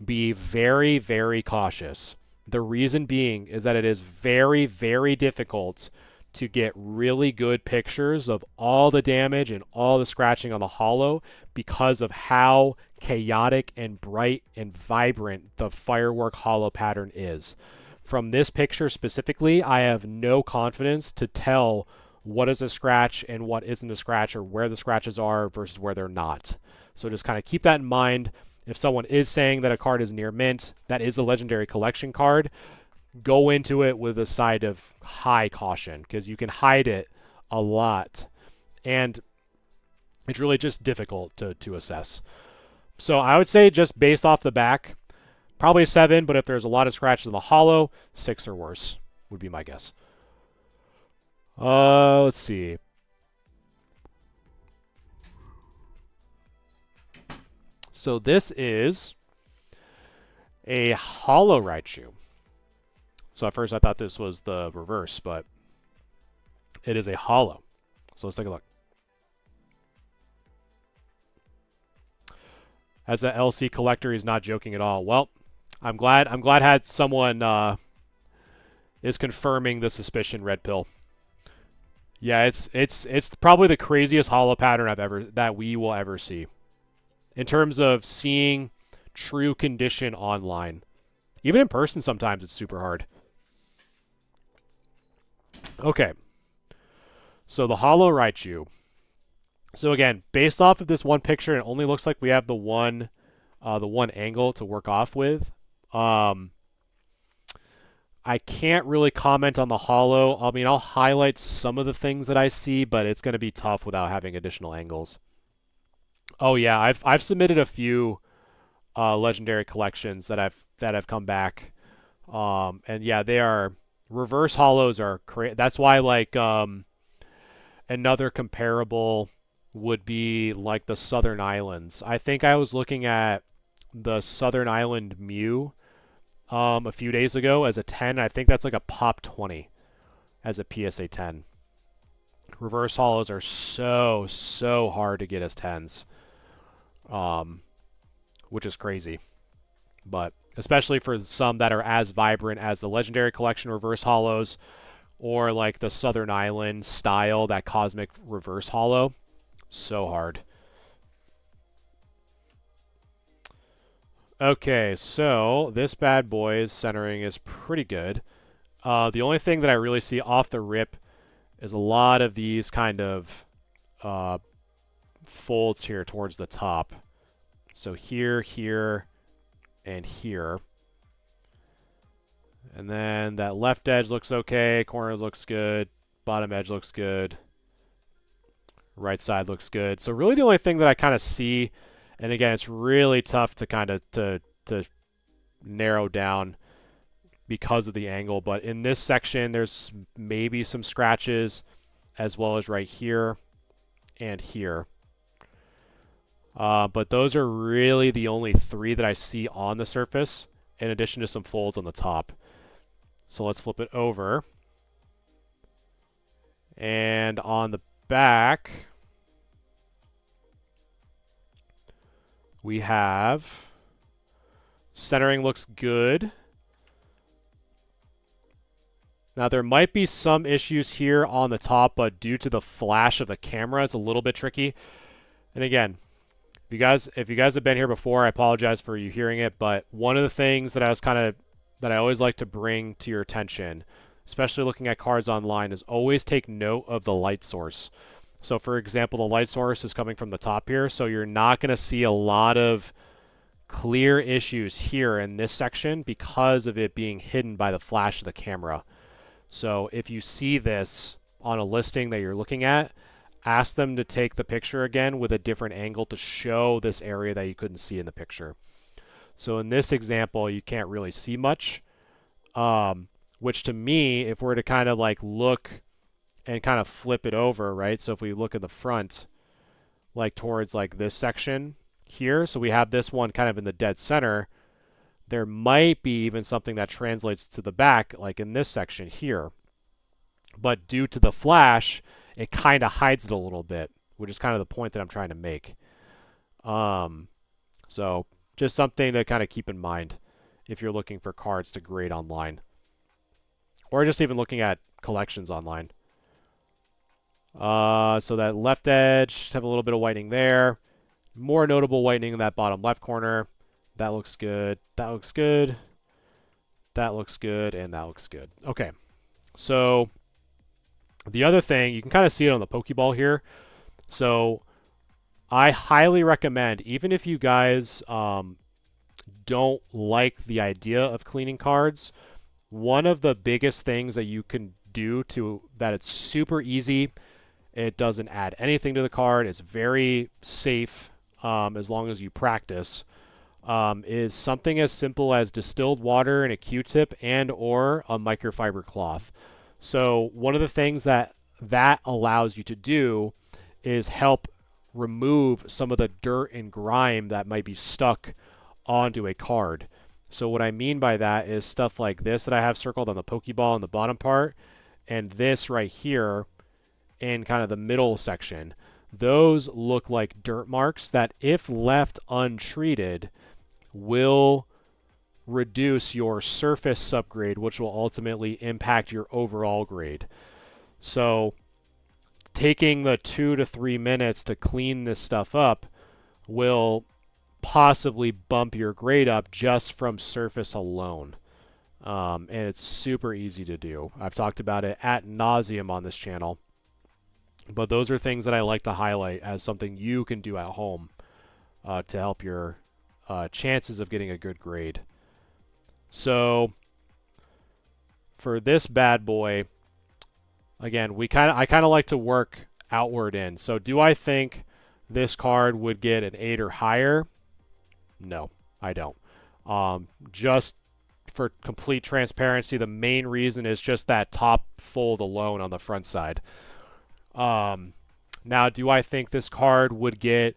be very, very cautious. The reason being is that it is very, very difficult to get really good pictures of all the damage and all the scratching on the holo because of how chaotic and bright and vibrant the firework holo pattern is. From this picture specifically, I have no confidence to tell what is a scratch and what isn't a scratch, or where the scratches are versus where they're not. So just kind of keep that in mind. If someone is saying that a card is near mint, that is a Legendary Collection card, go into it with a side of high caution because you can hide it a lot. And it's really just difficult to assess. So I would say just based off the back, probably a 7, but if there's a lot of scratches in the holo, 6 or worse would be my guess. Let's see. So this is a Holo Raichu. So at first I thought this was the reverse, but It is a hollow. So let's take a look. As an LC collector, he's not joking at all. Well, I'm glad had someone is confirming the suspicion, Red Pill. Yeah, it's probably the craziest hollow pattern that we will ever see. In terms of seeing true condition online. Even in person sometimes it's super hard. Okay. So the hollow Raichu. So again, based off of this one picture, it only looks like we have the one angle to work off with. I can't really comment on the hollow. I mean, I'll highlight some of the things that I see, but it's going to be tough without having additional angles. Oh yeah, I've submitted a few legendary collections that have come back, and yeah, they are reverse hollows are that's why like another comparable would be like the Southern Islands. I think I was looking at the Southern Island Mew a few days ago as a 10. I think that's like a pop 20 as a PSA 10. Reverse hollows are so hard to get as 10s, which is crazy. But especially for some that are as vibrant as the Legendary Collection reverse hollows, or like the Southern Island style, that Cosmic reverse hollow, so hard. Okay, so this bad boy's centering is pretty good. The only thing that I really see off the rip is a lot of these kind of folds here towards the top. So here, here, and here. And then that left edge looks okay, corner looks good, bottom edge looks good, right side looks good. So really the only thing that I kind of see, and again, it's really tough to kind of to narrow down because of the angle, but in this section there's maybe some scratches, as well as right here and here. But those are really the only three that I see on the surface, in addition to some folds on the top. So let's flip it over. And on the back, we have centering looks good. Now there might be some issues here on the top, but due to the flash of the camera, it's a little bit tricky. And again, if you guys have been here before, I apologize for you hearing it, but one of the things that I always like to bring to your attention, especially looking at cards online, is always take note of the light source. So for example, the light source is coming from the top here, so you're not going to see a lot of clear issues here in this section because of it being hidden by the flash of the camera. So if you see this on a listing that you're looking at, ask them to take the picture again with a different angle to show this area that you couldn't see in the picture. So in this example, you can't really see much, which to me, if we're to kind of like look and kind of flip it over, right? So if we look at the front, like towards like this section here, so we have this one kind of in the dead center, there might be even something that translates to the back, like in this section here. But due to the flash, it kind of hides it a little bit, which is kind of the point that I'm trying to make. So just something to kind of keep in mind if you're looking for cards to grade online, or just even looking at collections online. So that left edge, have a little bit of whitening there. More notable whitening in that bottom left corner. That looks good. That looks good. That looks good. And that looks good. Okay. So the other thing, you can kind of see it on the Pokeball here. So I highly recommend, even if you guys don't like the idea of cleaning cards, one of the biggest things that you can do that it's super easy, it doesn't add anything to the card, it's very safe as long as you practice, is something as simple as distilled water and a Q-tip and or a microfiber cloth. So one of the things that allows you to do is help remove some of the dirt and grime that might be stuck onto a card. So what I mean by that is stuff like this that I have circled on the Pokeball in the bottom part, and this right here in kind of the middle section, those look like dirt marks that, if left untreated, will reduce your surface subgrade, which will ultimately impact your overall grade. So taking the 2 to 3 minutes to clean this stuff up will possibly bump your grade up just from surface alone. And it's super easy to do. I've talked about it ad nauseum on this channel. But those are things that I like to highlight as something you can do at home to help your chances of getting a good grade. So for this bad boy, again, I kind of like to work outward in. So do I think this card would get an 8 or higher? No, I don't. Just for complete transparency, the main reason is just that top fold alone on the front side. Now, do I think this card would get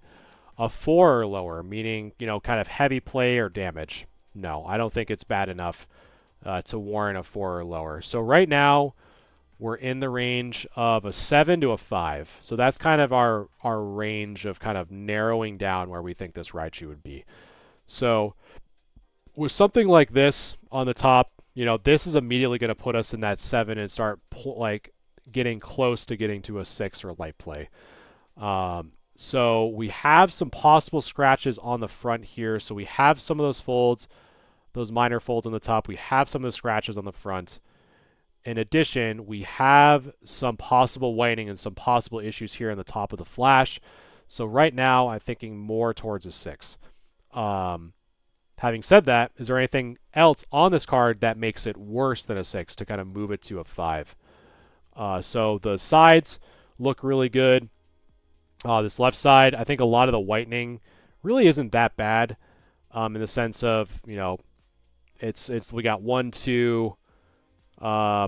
a 4 or lower, meaning, you know, kind of heavy play or damage? No, I don't think it's bad enough to warrant a 4 or lower. So right now, we're in the range of a 7 to a 5. So that's kind of our range of kind of narrowing down where we think this Raichu would be. So with something like this on the top, you know, this is immediately going to put us in that 7 and start getting close to getting to a 6 or light play. So we have some possible scratches on the front here. So we have some of those folds, those minor folds on the top. We have some of the scratches on the front. In addition, we have some possible whitening and some possible issues here on the top of the flash. So right now, I'm thinking more towards a 6. Having said that, is there anything else on this card that makes it worse than a 6 to kind of move it to a 5? So the sides look really good. This left side, I think a lot of the whitening really isn't that bad in the sense of, you know, we got 1, 2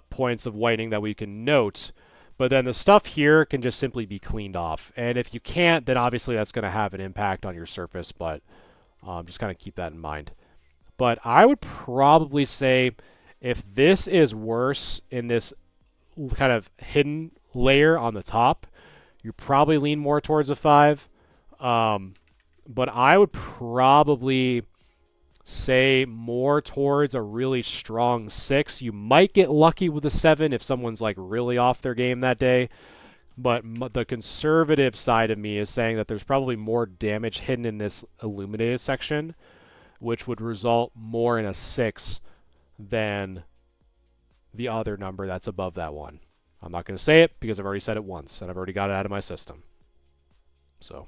points of whitening that we can note, but then the stuff here can just simply be cleaned off. And if you can't, then obviously that's going to have an impact on your surface, but just kind of keep that in mind. But I would probably say if this is worse in this kind of hidden layer on the top, you probably lean more towards a 5. But I would probably say more towards a really strong 6. You might get lucky with a 7 if someone's like really off their game that day. But the conservative side of me is saying that there's probably more damage hidden in this illuminated section, which would result more in a 6 than the other number that's above that 1. I'm not going to say it because I've already said it once, and I've already got it out of my system. So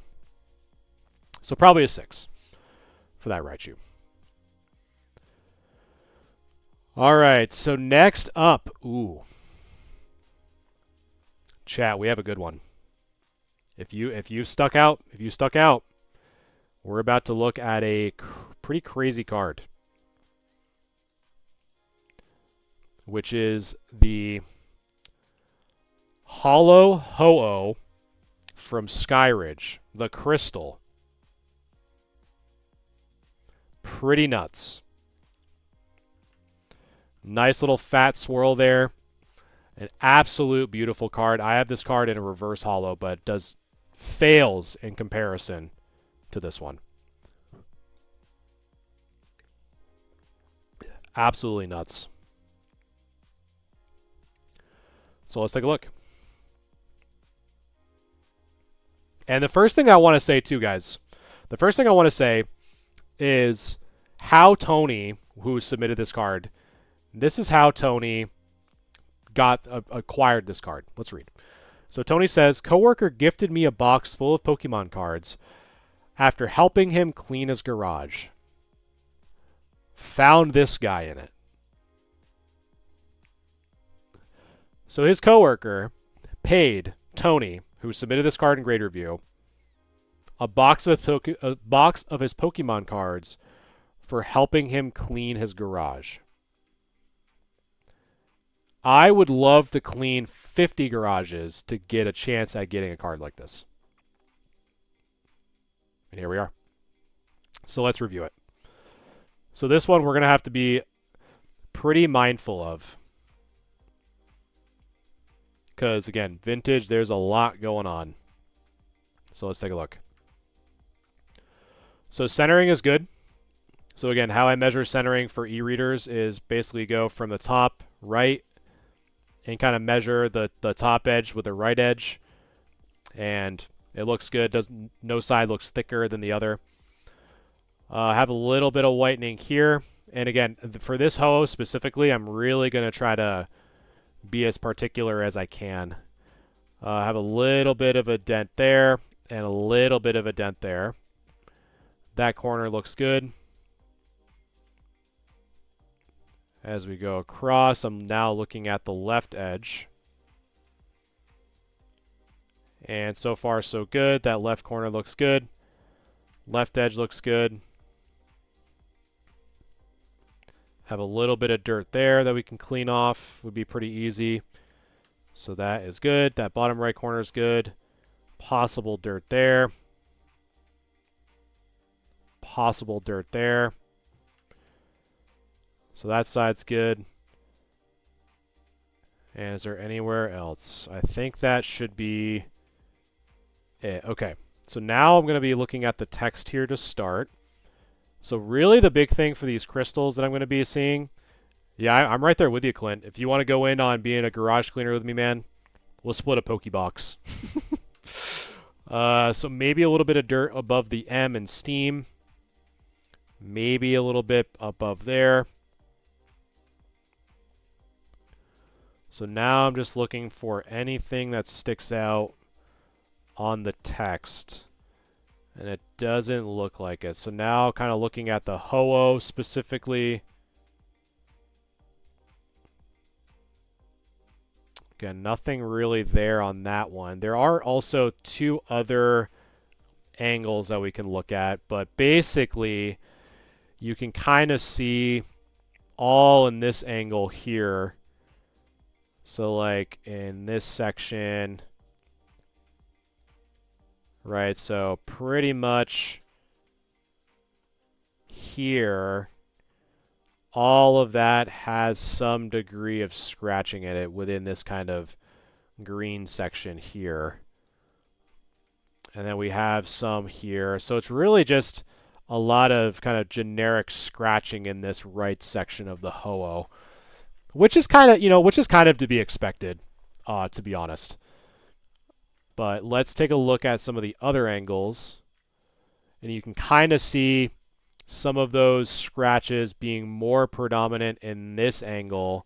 probably a 6 for that Raichu. All right, so next up, chat, we have a good one. If you stuck out, we're about to look at a pretty crazy card, which is the Hollow Ho-Oh from Skyridge, the Crystal. Pretty nuts. Nice little fat swirl there. An absolute beautiful card. I have this card in a reverse holo, but it fails in comparison to this one. Absolutely nuts. So let's take a look. And the first thing I want to say too, guys, is how Tony, who submitted this card, this is how Tony acquired this card. Let's read. So Tony says, coworker gifted me a box full of Pokemon cards after helping him clean his garage. Found this guy in it. So his coworker paid Tony, who submitted this card in grade review, a box of his Pokemon cards for helping him clean his garage. I would love to clean 50 garages to get a chance at getting a card like this. And here we are. So let's review it. So this one we're going to have to be pretty mindful of. because, again, vintage, there's a lot going on. So let's take a look. So centering is good. So again, how I measure centering for e-readers is basically go from the top right and kind of measure the top edge with the right edge. And it looks good. No side looks thicker than the other. Have a little bit of whitening here. And again, for this hoe specifically, I'm really going to try to be as particular as I can. Have a little bit of a dent there and a little bit of a dent there. That corner looks good. As we go across, I'm now looking at the left edge. And so far, so good. That left corner looks good. Left edge looks good. Have a little bit of dirt there that we can clean off. Would be pretty easy. So that is good. That bottom right corner is good. Possible dirt there. Possible dirt there. So that side's good. And is there anywhere else? I think that should be it. Okay. So now I'm going to be looking at the text here to start. So really the big thing for these crystals that I'm going to be seeing, yeah, I'm right there with you, Clint. If you want to go in on being a garage cleaner with me, man, we'll split a Pokebox. So maybe a little bit of dirt above the M and steam. Maybe a little bit above there. So now I'm just looking for anything that sticks out on the text. And it doesn't look like it. So now kind of looking at the Ho-Oh specifically. Again, nothing really there on that one. There are also two other angles that we can look at. But basically, you can kind of see all in this angle here. So like in this section, right? So pretty much here, all of that has some degree of scratching in it within this kind of green section here. And then we have some here. So it's really just a lot of kind of generic scratching in this right section of the Ho-Oh. Which is kind of, to be expected, to be honest. But let's take a look at some of the other angles. And you can kind of see some of those scratches being more predominant in this angle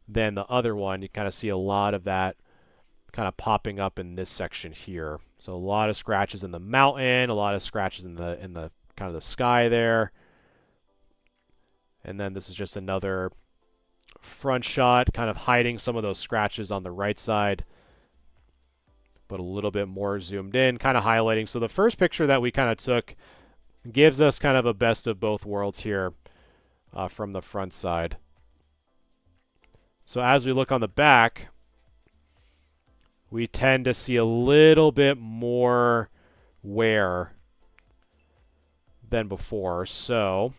than the other one. You kind of see a lot of that kind of popping up in this section here. So a lot of scratches in the mountain, a lot of scratches in the kind of the sky there. And then this is just another front shot, kind of hiding some of those scratches on the right side, but a little bit more zoomed in, kind of highlighting. So the first picture that we kind of took gives us kind of a best of both worlds here from the front side. So as we look on the back, we tend to see a little bit more wear than before. So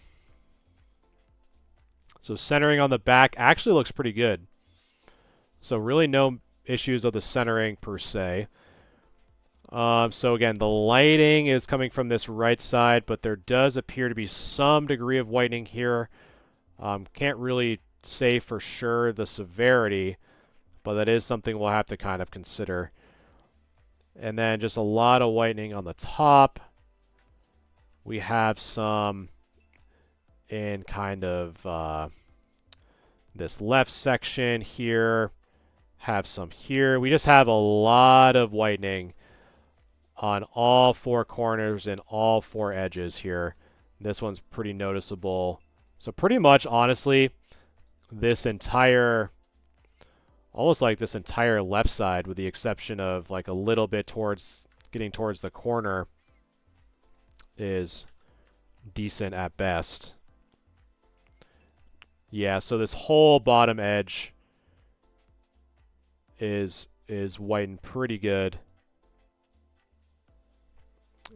centering on the back actually looks pretty good. So really no issues of the centering per se. So again, the lighting is coming from this right side, but there does appear to be some degree of whitening here. Can't really say for sure the severity, but that is something we'll have to kind of consider. And then just a lot of whitening on the top. We have some in kind of this left section here, have some here. We just have a lot of whitening on all four corners and all four edges here. This one's pretty noticeable. So pretty much, honestly, this entire, almost like this entire left side, with the exception of like a little bit towards, getting towards the corner, is decent at best. Yeah, so this whole bottom edge is whitened pretty good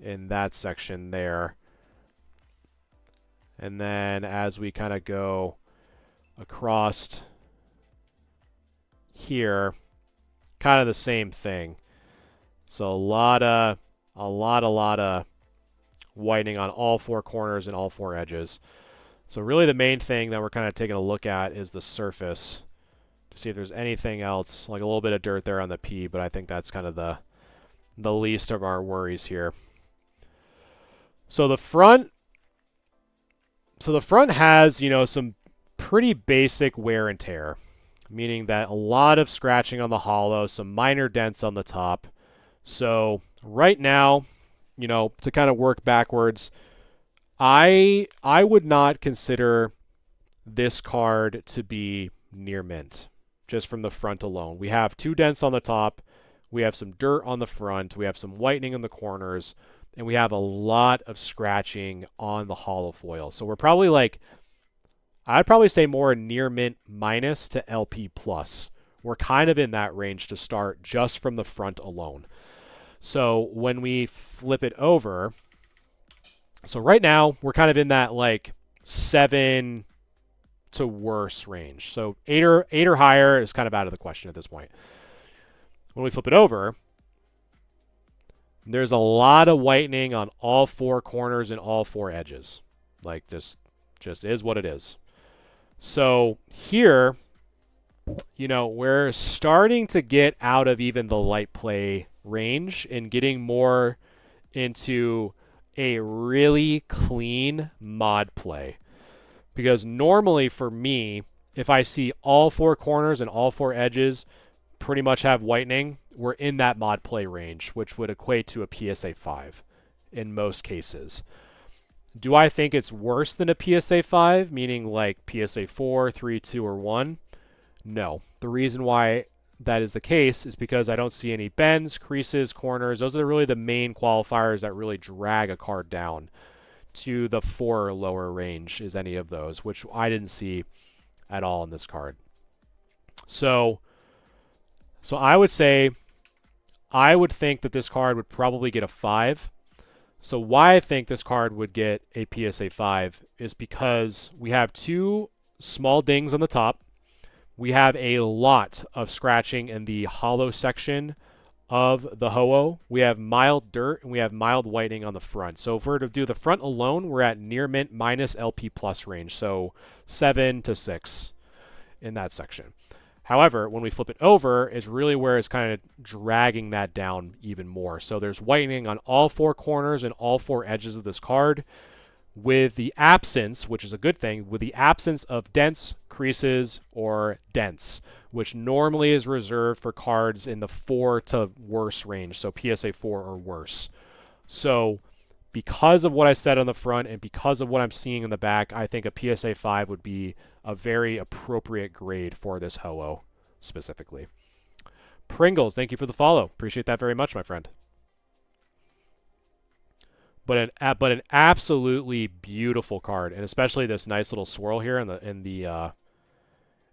in that section there. And then as we kind of go across here, kind of the same thing. So a lot of whitening on all four corners and all four edges. So really the main thing that we're kind of taking a look at is the surface to see if there's anything else, like a little bit of dirt there on the P, but I think that's kind of the least of our worries here. So the front has, you know, some pretty basic wear and tear, meaning that a lot of scratching on the hollow, some minor dents on the top. So right now, you know, to kind of work backwards, I would not consider this card to be near mint, just from the front alone. We have 2 dents on the top, we have some dirt on the front, we have some whitening in the corners, and we have a lot of scratching on the hollow foil. So we're probably like, I'd probably say more near mint minus to LP plus. We're kind of in that range to start just from the front alone. So when we flip it over, so right now we're kind of in that like 7 to worse range. So 8 or higher is kind of out of the question at this point. When we flip it over, there's a lot of whitening on all 4 corners and all 4 edges. Like just is what it is. So here, you know, we're starting to get out of even the light play range and getting more into a really clean mod play. Because normally for me, if I see all 4 corners and all 4 edges pretty much have whitening, we're in that mod play range, which would equate to a PSA 5 in most cases. Do I think it's worse than a PSA 5, meaning like PSA 4, 3, 2, or 1? No. The reason why that is the case is because I don't see any bends, creases, corners. Those are really the main qualifiers that really drag a card down to the 4 or lower range, is any of those, which I didn't see at all in this card. So I would say, I would think that this card would probably get a 5. So why I think this card would get a PSA 5 is because we have 2 small dings on the top. We have a lot of scratching in the hollow section of the Ho-Oh. We have mild dirt and we have mild whitening on the front. So if we're to do the front alone, we're at near mint minus LP plus range. So 7 to 6 in that section. However, when we flip it over is really where it's kind of dragging that down even more. So there's whitening on all 4 corners and all 4 edges of this card, with the absence, which is a good thing, with the absence of dents, creases, or dents, which normally is reserved for cards in the 4 to worse range, so PSA 4 or worse. So because of what I said on the front and because of what I'm seeing in the back, I think a PSA 5 would be a very appropriate grade for this Ho-Oh specifically. Pringles, thank you for the follow. Appreciate that very much, my friend. But an absolutely beautiful card, and especially this nice little swirl here in the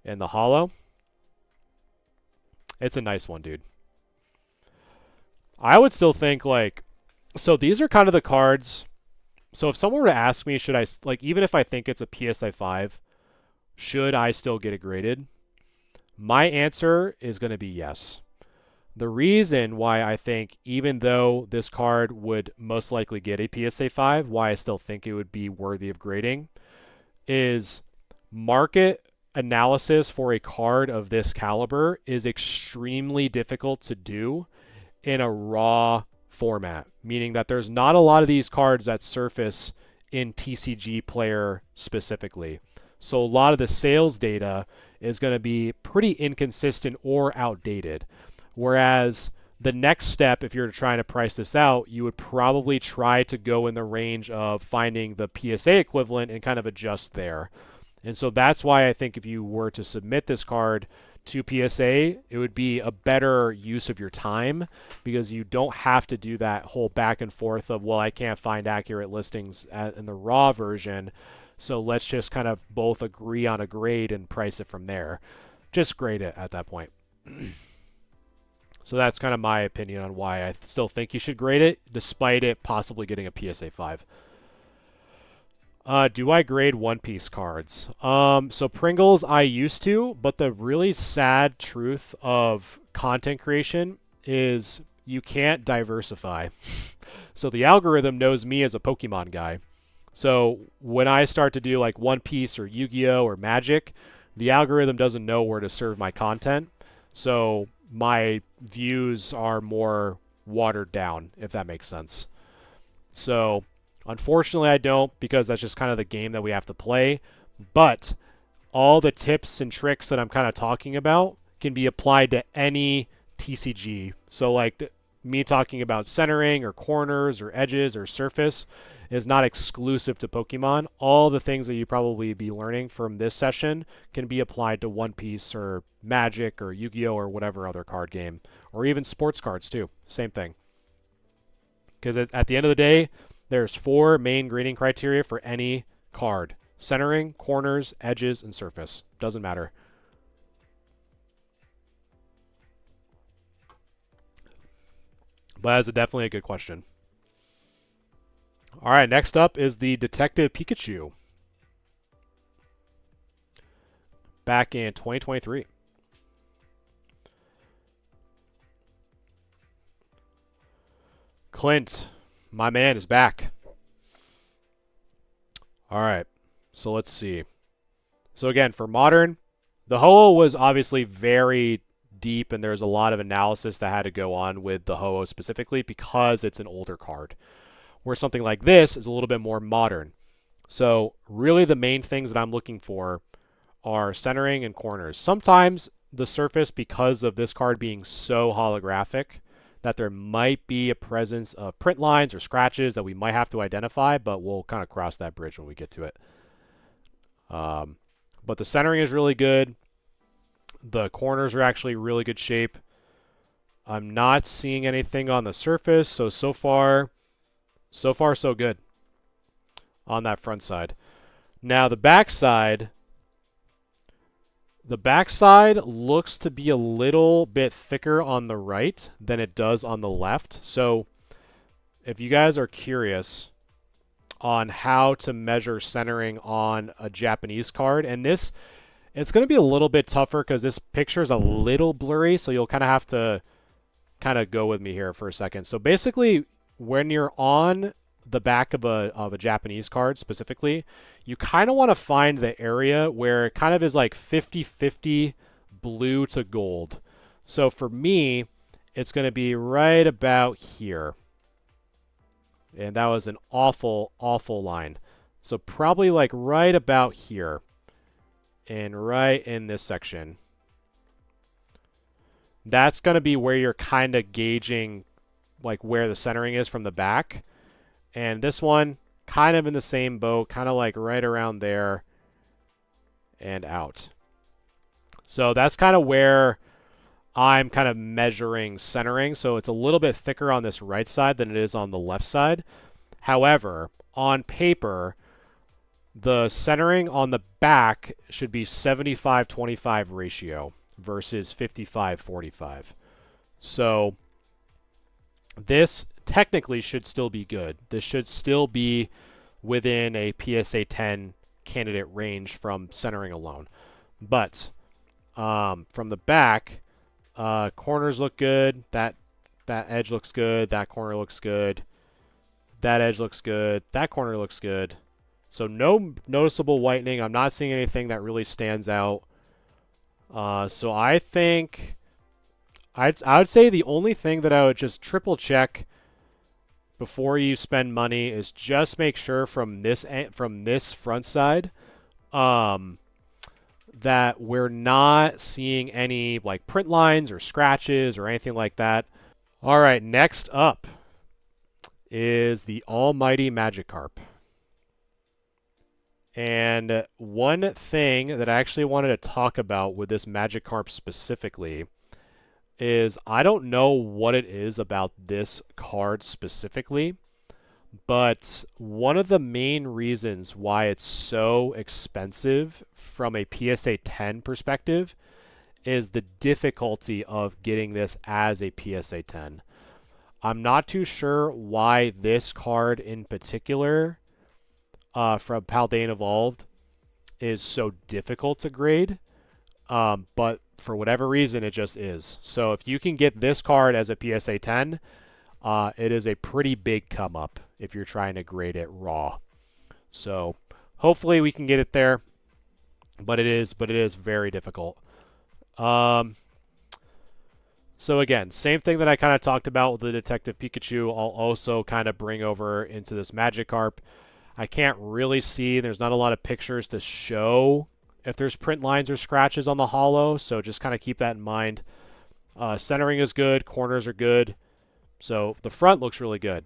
hollow. It's a nice one, dude. I would still think like, so these are kind of the cards. So if someone were to ask me, should I, like, even if I think it's a PSA 5, should I still get it graded? My answer is going to be yes. The reason why I think, even though this card would most likely get a PSA 5, why I still think it would be worthy of grading, is market analysis for a card of this caliber is extremely difficult to do in a raw format, meaning that there's not a lot of these cards that surface in TCG Player specifically. So a lot of the sales data is going to be pretty inconsistent or outdated. Whereas the next step, if you're trying to price this out, you would probably try to go in the range of finding the PSA equivalent and kind of adjust there. And so that's why I think if you were to submit this card to PSA, it would be a better use of your time, because you don't have to do that whole back and forth of, well, I can't find accurate listings in the raw version, so let's just kind of both agree on a grade and price it from there. Just grade it at that point. So that's kind of my opinion on why I still think you should grade it, despite it possibly getting a PSA 5. Do I grade One Piece cards? So Pringles I used to, but the really sad truth of content creation is you can't diversify. So the algorithm knows me as a Pokemon guy. So when I start to do like One Piece or Yu-Gi-Oh or Magic, the algorithm doesn't know where to serve my content. So my views are more watered down, if that makes sense. So unfortunately, I don't, because that's just kind of the game that we have to play. But all the tips and tricks that I'm kind of talking about can be applied to any TCG. So like me talking about centering or corners or edges or surface is not exclusive to Pokemon. All the things that you probably be learning from this session can be applied to One Piece or Magic or Yu-Gi-Oh or whatever other card game, or even sports cards too. Same thing. Because at the end of the day, there's 4 main grading criteria for any card: centering, corners, edges, and surface. Doesn't matter. But that's definitely a good question. All right, next up is the Detective Pikachu. Back in 2023. Clint, my man, is back. All right, so let's see. So again, for Modern, the Ho-Oh was obviously very deep, and there's a lot of analysis that had to go on with the Ho-Oh specifically because it's an older card, where something like this is a little bit more modern. So really the main things that I'm looking for are centering and corners. Sometimes the surface, because of this card being so holographic, that there might be a presence of print lines or scratches that we might have to identify, but we'll kind of cross that bridge when we get to it. But the centering is really good. The corners are actually really good shape. I'm not seeing anything on the surface, so far so good on that front side. Now the back side looks to be a little bit thicker on the right than it does on the left. So if you guys are curious on how to measure centering on a Japanese card, and this, it's going to be a little bit tougher because this picture is a little blurry, so you'll kind of have to kind of go with me here for a second. So basically, when you're on the back of a Japanese card specifically, you kind of want to find the area where it kind of is like 50-50 blue to gold. So for me, it's going to be right about here. And that was an awful, awful line. So probably like right about here. And right in this section. That's going to be where you're kind of gauging like where the centering is from the back. And this one, kind of in the same boat, kind of like right around there and out. So that's kind of where I'm kind of measuring centering. So it's a little bit thicker on this right side than it is on the left side. However, on paper, the centering on the back should be 75-25 ratio versus 55-45. So this technically should still be good. This should still be within a PSA 10 candidate range from centering alone. But from the back, corners look good. That edge looks good. That corner looks good. That edge looks good. That corner looks good. So no noticeable whitening. I'm not seeing anything that really stands out. So I think I would say the only thing that I would just triple check before you spend money is just make sure from this front side that we're not seeing any like print lines or scratches or anything like that. All right, next up is the Almighty Magikarp. And one thing that I actually wanted to talk about with this Magikarp specifically is I don't know what it is about this card specifically, but one of the main reasons why it's so expensive from a PSA 10 perspective is the difficulty of getting this as a PSA 10. I'm not too sure why this card in particular from Paldean Evolved is so difficult to grade. But for whatever reason, it just is. So if you can get this card as a PSA 10, it is a pretty big come up if you're trying to grade it raw. So hopefully we can get it there, but it is very difficult. So again, same thing that I kind of talked about with the Detective Pikachu, I'll also kind of bring over into this Magikarp. I can't really see, there's not a lot of pictures to show if there's print lines or scratches on the holo, so just kind of keep that in mind. Centering is good, corners are good, so the front looks really good.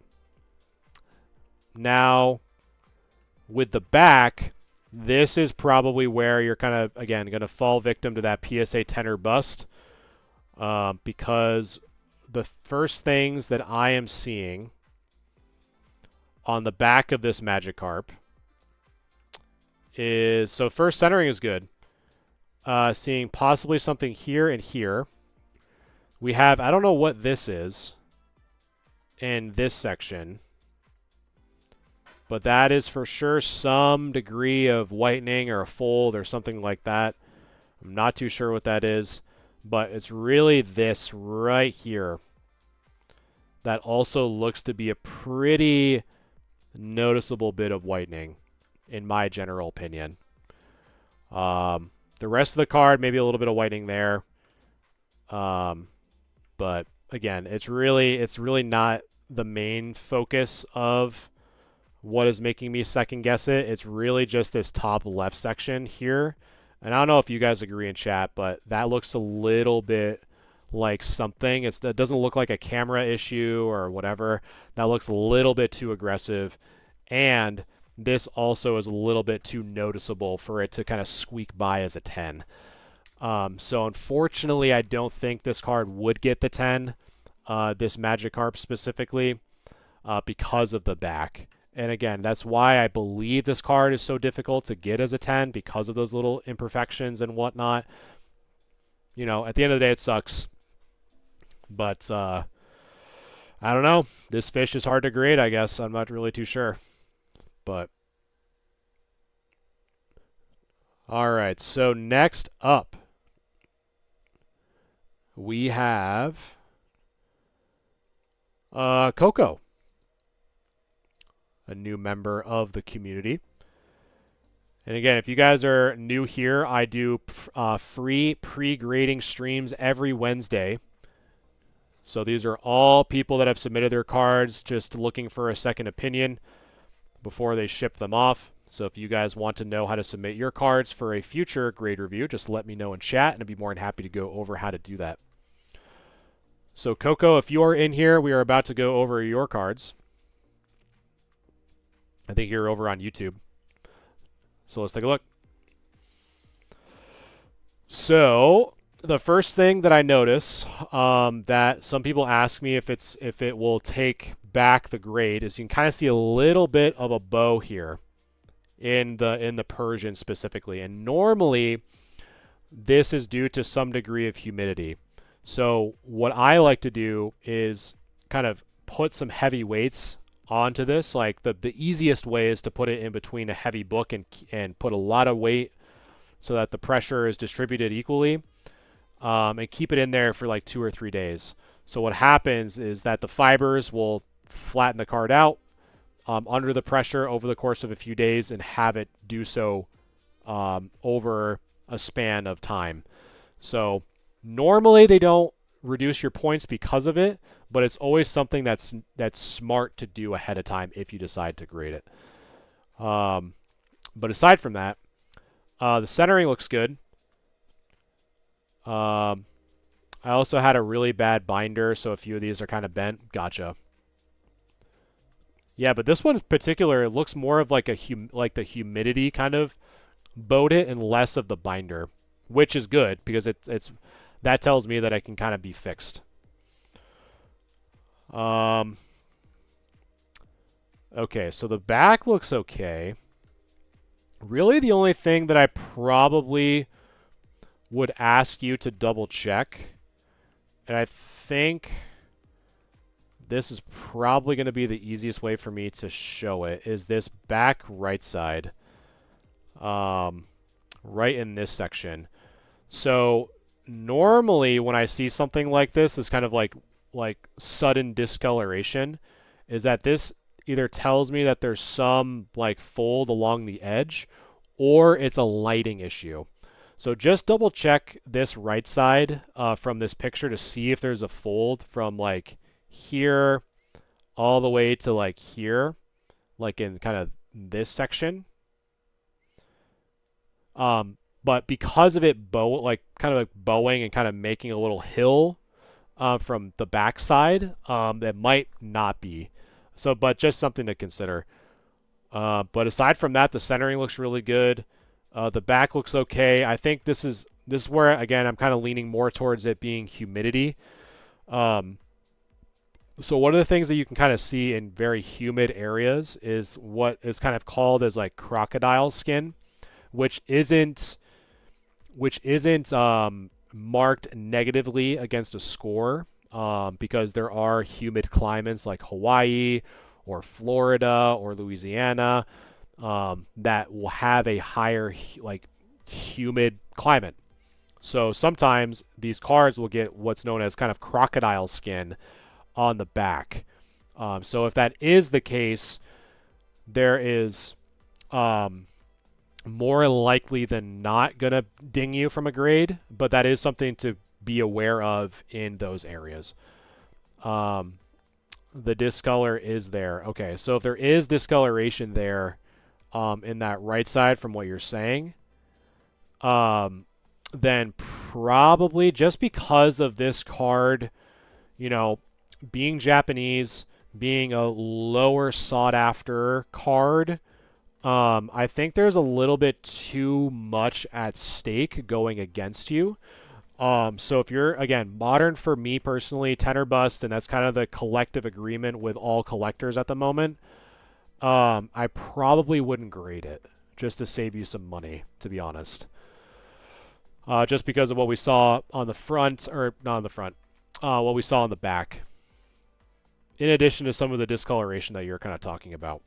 Now, with the back, this is probably where you're kind of, again, going to fall victim to that PSA 10 or bust, because the first things that I am seeing on the back of this Magikarp is, so first, centering is good. Seeing possibly something here and here. We have, I don't know what this is in this section, but that is for sure some degree of whitening or a fold or something like that. I'm not too sure what that is, but it's really this right here that also looks to be a pretty noticeable bit of whitening, in my general opinion. The rest of the card, maybe a little bit of whitening there. But again, it's really not the main focus of what is making me second guess it. It's really just this top left section here. And I don't know if you guys agree in chat, but that looks a little bit like something. It doesn't look like a camera issue or whatever. That looks a little bit too aggressive. And this also is a little bit too noticeable for it to kind of squeak by as a 10. So unfortunately, I don't think this card would get the 10, this Magikarp specifically, because of the back. And again, that's why I believe this card is so difficult to get as a 10, because of those little imperfections and whatnot. You know, at the end of the day, it sucks. But, I don't know. This fish is hard to grade, I guess. I'm not really too sure. But, alright, so next up, we have Coco, a new member of the community. And again, if you guys are new here, I do free pre-grading streams every Wednesday. So these are all people that have submitted their cards, just looking for a second opinion before they ship them off. So if you guys want to know how to submit your cards for a future grade review, just let me know in chat, and I'd be more than happy to go over how to do that. So Coco, if you are in here, we are about to go over your cards. I think you're over on YouTube. So let's take a look. So the first thing that I notice that some people ask me if it will take back the grade is you can kind of see a little bit of a bow here in the Persian specifically, and normally this is due to some degree of humidity. So what I like to do is kind of put some heavy weights onto this. Like the easiest way is to put it in between a heavy book and put a lot of weight so that the pressure is distributed equally, and keep it in there for like 2 or 3 days. So what happens is that the fibers will flatten the card out under the pressure over the course of a few days and have it do so over a span of time. So normally they don't reduce your points because of it, but it's always something that's smart to do ahead of time if you decide to grade it. But aside from that, the centering looks good. I also had a really bad binder, so a few of these are kind of bent. Gotcha. Yeah, but this one in particular, it looks more of like the humidity kind of bowed it and less of the binder, which is good because it's that tells me that I can kind of be fixed. Okay, so the back looks okay. Really, the only thing that I probably would ask you to double check, and I think this is probably going to be the easiest way for me to show it, is this back right side. Right in this section. So normally when I see something like this, it's kind of like sudden discoloration, is that this either tells me that there's some like fold along the edge, or it's a lighting issue. So just double check this right side from this picture to see if there's a fold from like here all the way to like here, like in kind of this section. But because of it kind of like bowing and kind of making a little hill from the back side, that might not be. So, but just something to consider. But aside from that, the centering looks really good. The back looks okay. I think this is where, again, I'm kind of leaning more towards it being humidity. So one of the things that you can kind of see in very humid areas is what is kind of called as like crocodile skin, which isn't marked negatively against a score, because there are humid climates like Hawaii or Florida or Louisiana that will have a higher like humid climate. So sometimes these cards will get what's known as kind of crocodile skin on the back. So if that is the case, there is more likely than not going to ding you from a grade, but that is something to be aware of in those areas. The discolor is there. Okay, so if there is discoloration there in that right side from what you're saying, then probably just because of this card, you know, being Japanese, being a lower sought after card, I think there's a little bit too much at stake going against you. So if you're, again, modern for me personally, 10 or bust, and that's kind of the collective agreement with all collectors at the moment, I probably wouldn't grade it just to save you some money, to be honest. Just because of what we saw on the front, or not on the front, what we saw on the back, in addition to some of the discoloration that you're kind of talking about.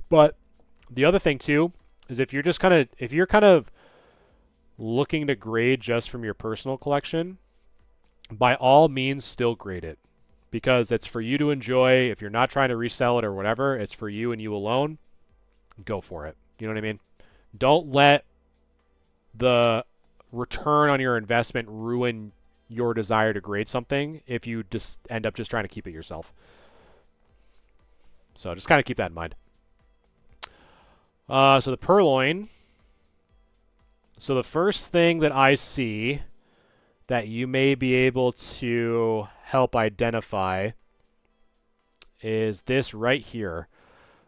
But the other thing too is if you're kind of looking to grade just from your personal collection, by all means still grade it, because it's for you to enjoy. If you're not trying to resell it or whatever, it's for you and you alone. Go for it. You know what I mean? Don't let the return on your investment ruin your desire to grade something if you just end up just trying to keep it yourself. So just kind of keep that in mind. So the purloin. So the first thing that I see that you may be able to help identify is this right here.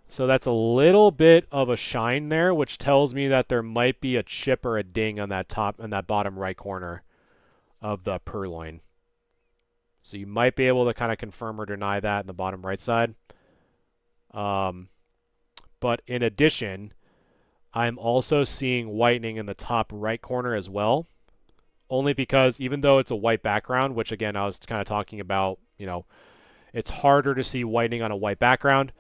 So that's a little bit of a shine there, which tells me that there might be a chip or a ding on that top and that bottom right corner of the purloin. So you might be able to kind of confirm or deny that in the bottom right side. But in addition, I'm also seeing whitening in the top right corner as well. Only because even though it's a white background, which again I was kind of talking about, you know, it's harder to see whitening on a white background.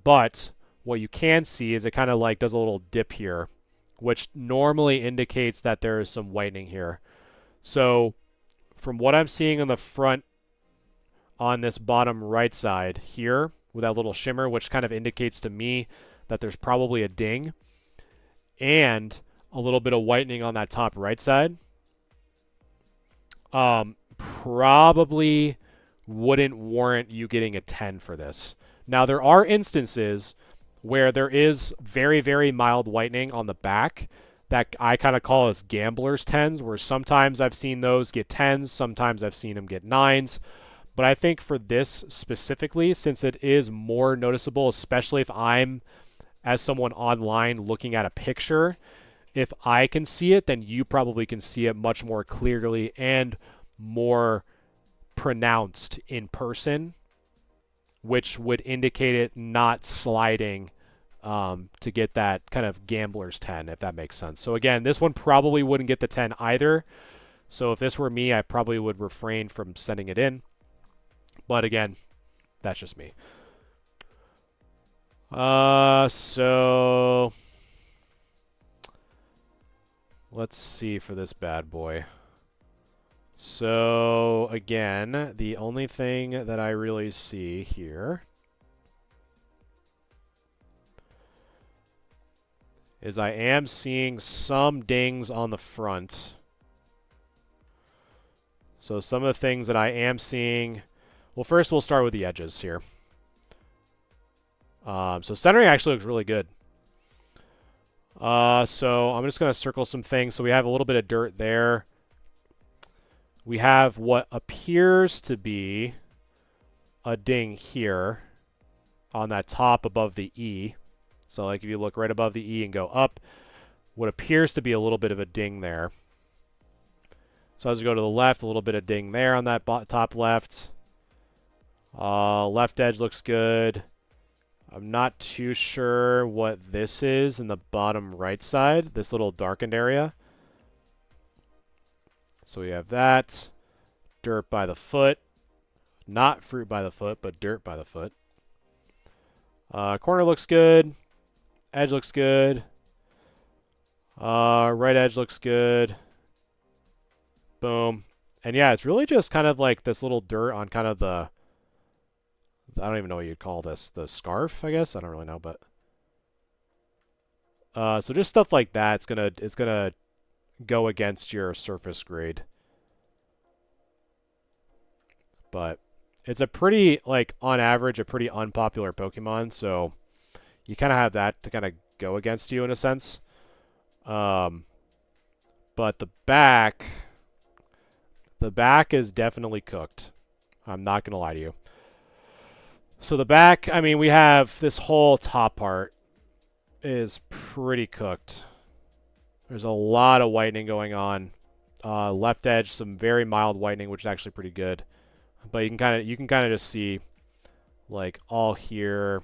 But what you can see is it kind of like does a little dip here, which normally indicates that there is some whitening here. So from what I'm seeing on the front on this bottom right side here with that little shimmer, which kind of indicates to me that there's probably a ding and a little bit of whitening on that top right side, probably wouldn't warrant you getting a 10 for this. Now, there are instances where there is very, very mild whitening on the back that I kind of call as gambler's 10s, where sometimes I've seen those get 10s, sometimes I've seen them get 9s. But I think for this specifically, since it is more noticeable, especially if I'm, as someone online looking at a picture, if I can see it, then you probably can see it much more clearly and more pronounced in person, which would indicate it not sliding to get that kind of gambler's 10, if that makes sense. So again, this one probably wouldn't get the 10 either, So if this were me, I probably would refrain from sending it in. But again, that's just me. So let's see for this bad boy. So again, the only thing that I really see here is I am seeing some dings on the front. So some of the things that I am seeing, well, first we'll start with the edges here. So centering actually looks really good. So I'm just going to circle some things. So we have a little bit of dirt there. We have what appears to be a ding here on that top above the E. So like if you look right above the E and go up, what appears to be a little bit of a ding there. So as we go to the left, a little bit of ding there on that top left. Left edge looks good. I'm not too sure what this is in the bottom right side, this little darkened area. So we have that. Dirt by the foot. Not fruit by the foot, but dirt by the foot. Corner looks good. Edge looks good. Right edge looks good. Boom. And yeah, it's really just kind of like this little dirt on kind of the, I don't even know what you'd call this, the scarf, I guess. I don't really know, but so just stuff like that. It's gonna go against your surface grade. But it's a pretty, like, on average, a pretty unpopular Pokemon, so you kind of have that to kind of go against you in a sense. But the back is definitely cooked. I'm not going to lie to you. So the back, I mean, we have this whole top part is pretty cooked. There's a lot of whitening going on. Left edge, some very mild whitening, which is actually pretty good. But you can kind of just see, like, all here,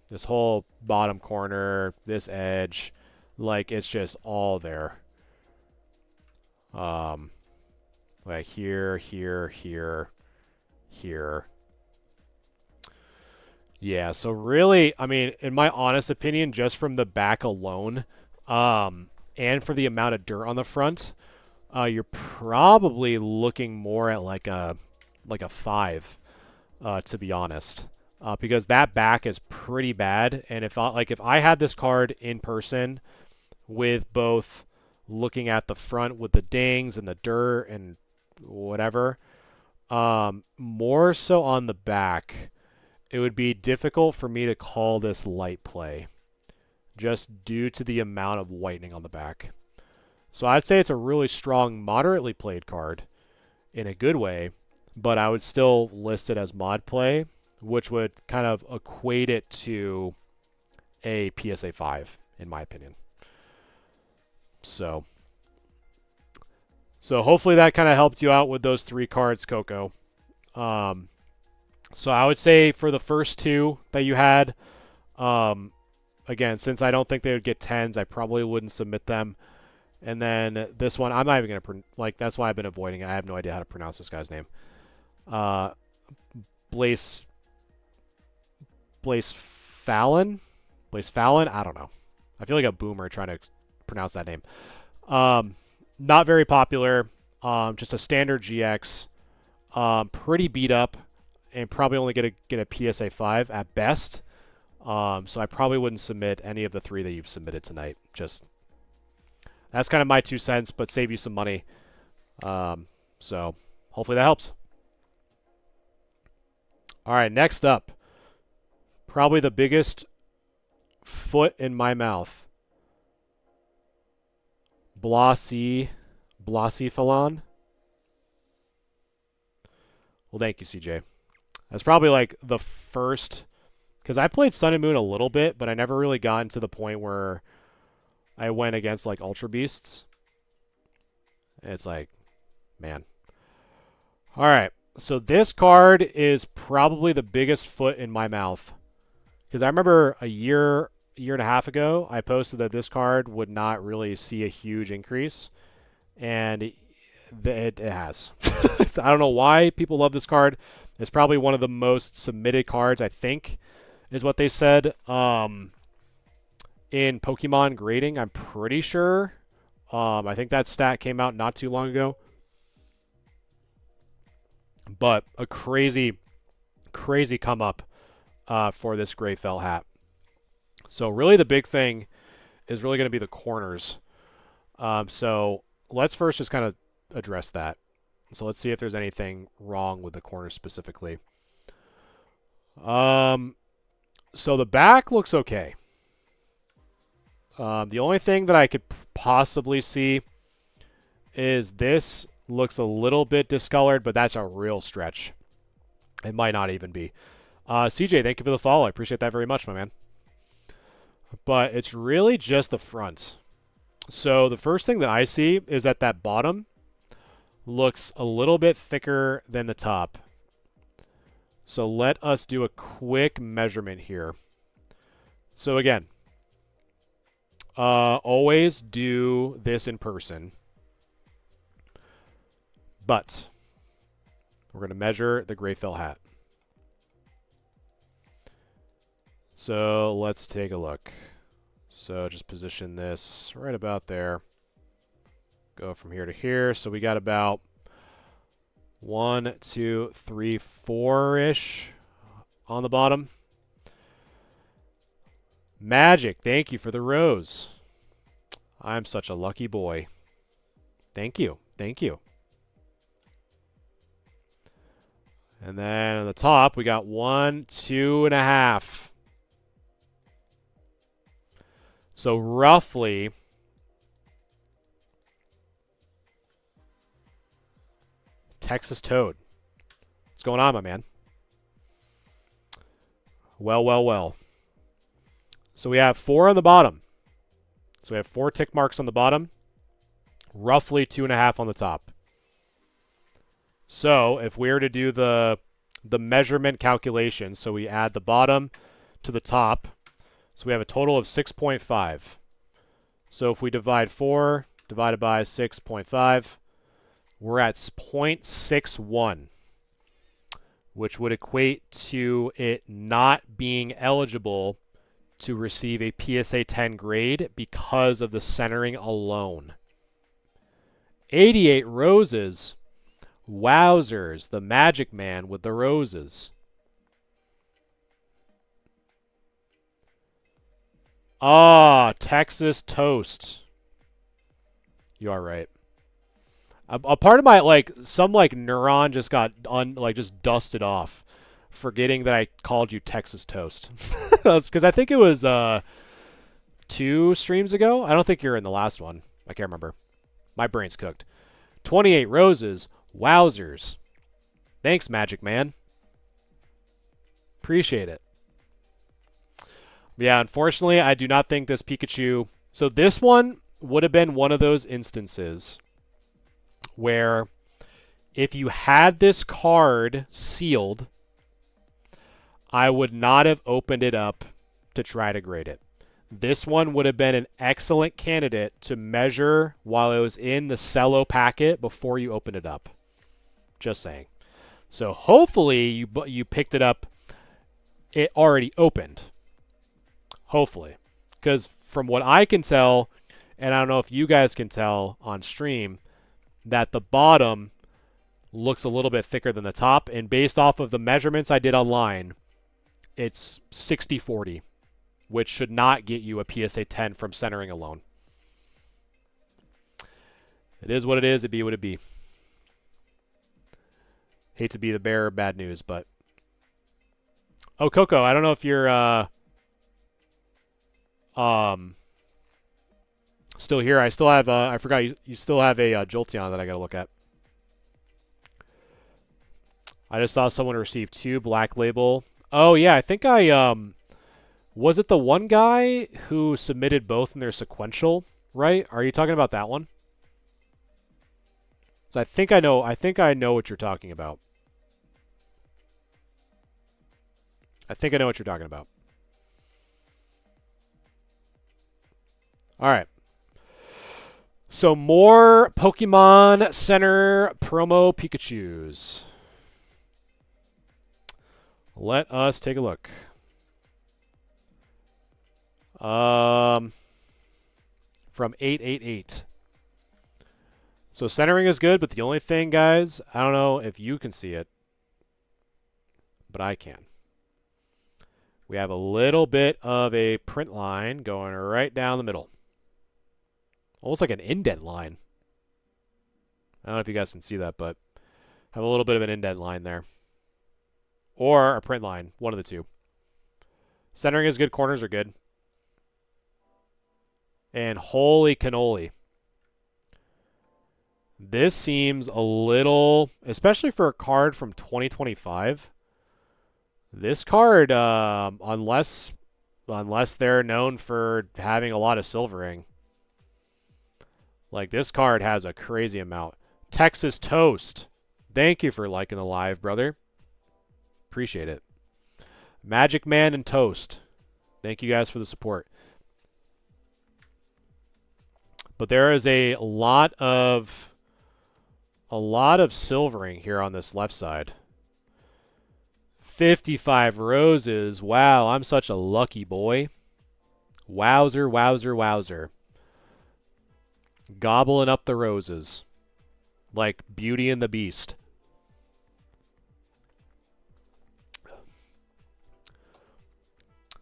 this whole bottom corner, this edge, like it's just all there. Like here, here, here, here. Yeah, so really, I mean, in my honest opinion, just from the back alone, and for the amount of dirt on the front, you're probably looking more at like a 5, to be honest, because that back is pretty bad. And if I had this card in person, with both looking at the front with the dings and the dirt and whatever, more so on the back, it would be difficult for me to call this light play, just due to the amount of whitening on the back. So I'd say it's a really strong, moderately played card in a good way, but I would still list it as mod play, which would kind of equate it to a PSA 5, in my opinion. So hopefully that kind of helped you out with those 3 cards, Coco. So I would say for the first 2 that you had, again, since I don't think they would get 10s, I probably wouldn't submit them. And then this one, I'm not even going to, that's why I've been avoiding it. I have no idea how to pronounce this guy's name. Blaze Fallon? Blaze Fallon? I don't know. I feel like a boomer trying to pronounce that name. Not very popular. Just a standard GX. Pretty beat up, and probably only get a PSA 5 at best. So I probably wouldn't submit any of the 3 that you've submitted tonight. Just, that's kind of my 2 cents, but save you some money. So hopefully that helps. All right, next up, probably the biggest foot in my mouth. Blacephalon. Well, thank you, CJ. That's probably like the first, because I played Sun and Moon a little bit, but I never really gotten to the point where I went against like Ultra Beasts. It's like, man. All right, so this card is probably the biggest foot in my mouth, because I remember a year and a half ago, I posted that this card would not really see a huge increase, and it has. I don't know why people love this card. It's probably one of the most submitted cards, I think, is what they said. In Pokemon grading, I'm pretty sure. I think that stat came out not too long ago. But a crazy, crazy come up for this Greyfell hat. So really the big thing is really going to be the corners. So let's first just kind of address that. So let's see if there's anything wrong with the corners specifically. So the back looks okay. The only thing that I could possibly see is this looks a little bit discolored, but that's a real stretch. It might not even be. CJ, thank you for the follow. I appreciate that very much, my man. But it's really just the front. So the first thing that I see is that that bottom looks a little bit thicker than the top. So let us do a quick measurement here. So again, always do this in person. But we're going to measure the Greyfell hat. So let's take a look. So just position this right about there. Go from here to here. So we got about 1, 2, 3, 4-ish on the bottom. Magic, thank you for the rose. I'm such a lucky boy. Thank you. Thank you. And then on the top, we got 1, 2.5. So roughly, Texas Toad. What's going on, my man? Well, well, well. So we have 4 on the bottom. So we have 4 tick marks on the bottom. Roughly 2.5 on the top. So if we were to do the measurement calculation, so we add the bottom to the top, so we have a total of 6.5. So if we divide 4 divided by 6.5, we're at 0.61, which would equate to it not being eligible to receive a PSA 10 grade because of the centering alone. 88 roses. Wowzers, the Magic Man with the roses. Ah, Texas Toast. You are right. A part of my, some neuron just got just dusted off, forgetting that I called you Texas Toast. Because I think it was 2 streams ago. I don't think you're in the last one. I can't remember. My brain's cooked. 28 roses. Wowzers. Thanks, Magic Man. Appreciate it. Yeah, unfortunately, I do not think this Pikachu... So this one would have been one of those instances where if you had this card sealed, I would not have opened it up to try to grade it. This one would have been an excellent candidate to measure while it was in the cello packet before you opened it up. Just saying. So hopefully you picked it up, it already opened. Hopefully. Because from what I can tell, and I don't know if you guys can tell on stream, that the bottom looks a little bit thicker than the top. And based off of the measurements I did online, it's 60-40, which should not get you a PSA 10 from centering alone. It is what it is. It be what it be. Hate to be the bearer of bad news, but... Oh, Coco, I don't know if you're still here. I still have, I forgot, you still have a Jolteon that I got to look at. I just saw someone receive 2 Black Label. Oh, yeah, I think I, was it the one guy who submitted both in their sequential, right? Are you talking about that one? So I think I know what you're talking about. I think I know what you're talking about. All right. So more Pokemon Center promo Pikachus. Let us take a look. From 888. So centering is good, but the only thing, guys, I don't know if you can see it, but I can. We have a little bit of a print line going right down the middle. Almost like an indent line. I don't know if you guys can see that, but have a little bit of an indent line there. Or a print line, one of the two. Centering is good, corners are good. And holy cannoli. This seems a little, especially for a card from 2025. This card, unless they're known for having a lot of silvering, like this card has a crazy amount. Texas Toast. Thank you for liking the live, brother. Appreciate it. Magic Man and Toast. Thank you guys for the support. But there is a lot of silvering here on this left side. 55 roses. Wow, I'm such a lucky boy. Wowzer, wowzer, wowzer. Gobbling up the roses. Like Beauty and the Beast.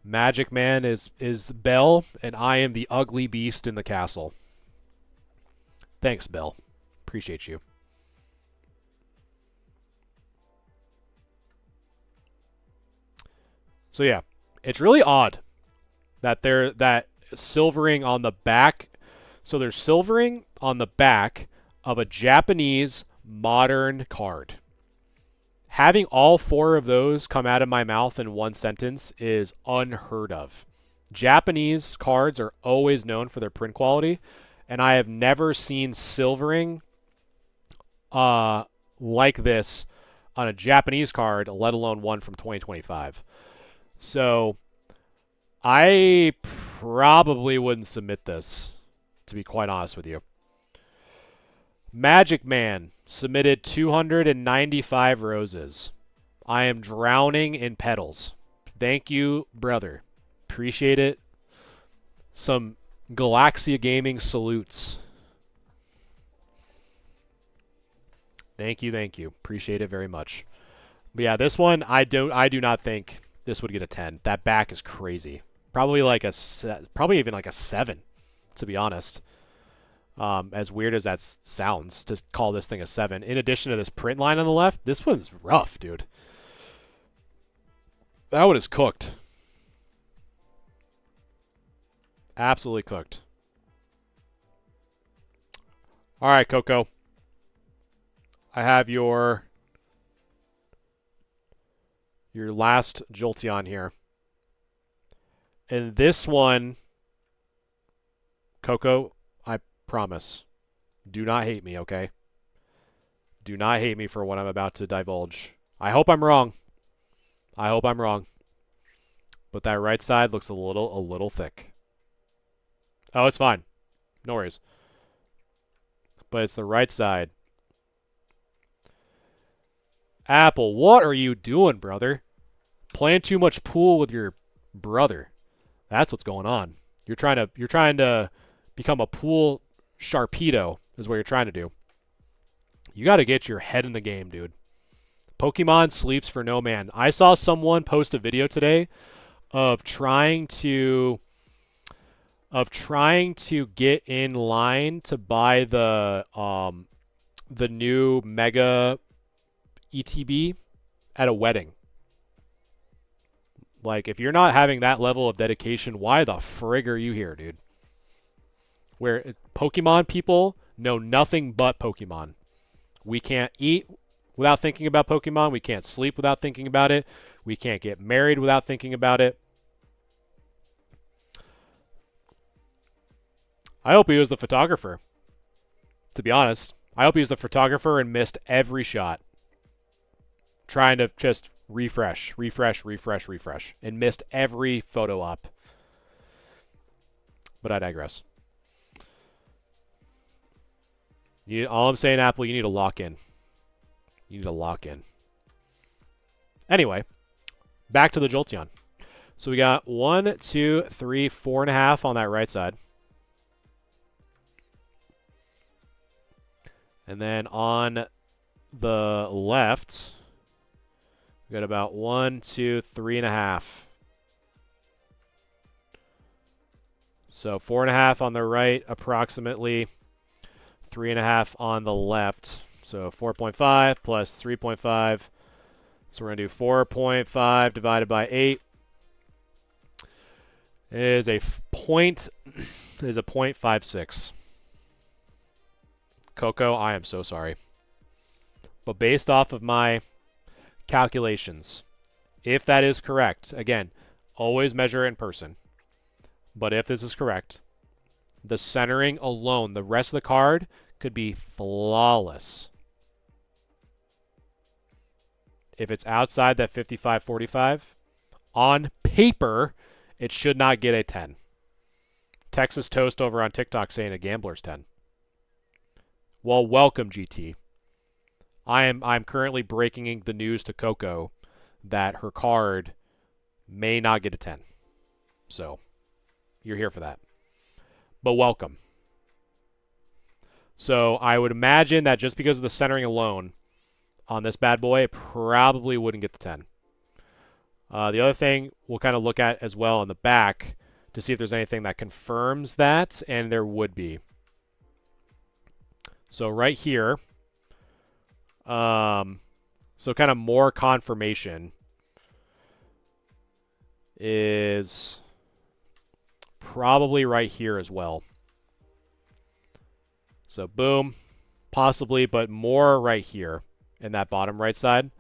Magic Man is Belle, and I am the ugly beast in the castle. Thanks, Belle. Appreciate you. So yeah, it's really odd that that silvering on the back. So there's silvering on the back of a Japanese modern card. Having all four of those come out of my mouth in one sentence is unheard of. Japanese cards are always known for their print quality, and I have never seen silvering like this on a Japanese card, let alone one from 2025. So I probably wouldn't submit this, to be quite honest with you. Magic Man submitted 295 roses. I am drowning in petals. Thank you, brother. Appreciate it. Some Galaxia Gaming salutes. Thank you, thank you. Appreciate it very much. But yeah, this one I do not think this would get a 10. That back is crazy. Probably like probably even like a 7, to be honest. As weird as that sounds to call this thing a 7. In addition to this print line on the left, this one's rough, dude. That one is cooked. Absolutely cooked. All right, Coco. I have your last Jolteon here. And this one, Coco, I promise, do not hate me, okay? Do not hate me for what I'm about to divulge. I hope I'm wrong. I hope I'm wrong. But that right side looks a little thick. Oh, it's fine. No worries. But it's the right side. Apple, what are you doing, brother? Playing too much pool with your brother. That's what's going on. You're trying to become a pool Sharpedo is what you're trying to do. You got to get your head in the game, dude. Pokemon sleeps for no man. I saw someone post a video today of trying to get in line to buy the new Mega ETB at a wedding. Like, if you're not having that level of dedication, why the frig are you here, dude? Where Pokemon people know nothing but Pokemon. We can't eat without thinking about Pokemon. We can't sleep without thinking about it. We can't get married without thinking about it. I hope he was the photographer. To be honest, I hope he was the photographer and missed every shot. Trying to just refresh, and missed every photo op. But I digress. All I'm saying, Apple, you need to lock in. You need to lock in. Anyway, back to the Jolteon. So we got 1, 2, 3, 4.5 on that right side. And then on the left, we got about 1, 2, 3.5. So 4.5 on the right, approximately 3.5 on the left. So 4.5 plus 3.5. So we're going to do 4.5 divided by 8. It is a point. It is a 0.56. Coco, I am so sorry. But based off of my calculations, if that is correct, again, always measure in person. But if this is correct, the centering alone, the rest of the card could be flawless. If it's outside that 55-45, on paper, it should not get a 10. Texas Toast over on TikTok saying a gambler's 10. Well, welcome, GT. I'm currently breaking the news to Coco that her card may not get a 10. So, you're here for that. But welcome. So, I would imagine that just because of the centering alone on this bad boy, it probably wouldn't get the 10. The other thing we'll kind of look at as well in the back to see if there's anything that confirms that, and there would be. So right here, so kind of more confirmation is probably right here as well. So boom, possibly, but more right here in that bottom right side.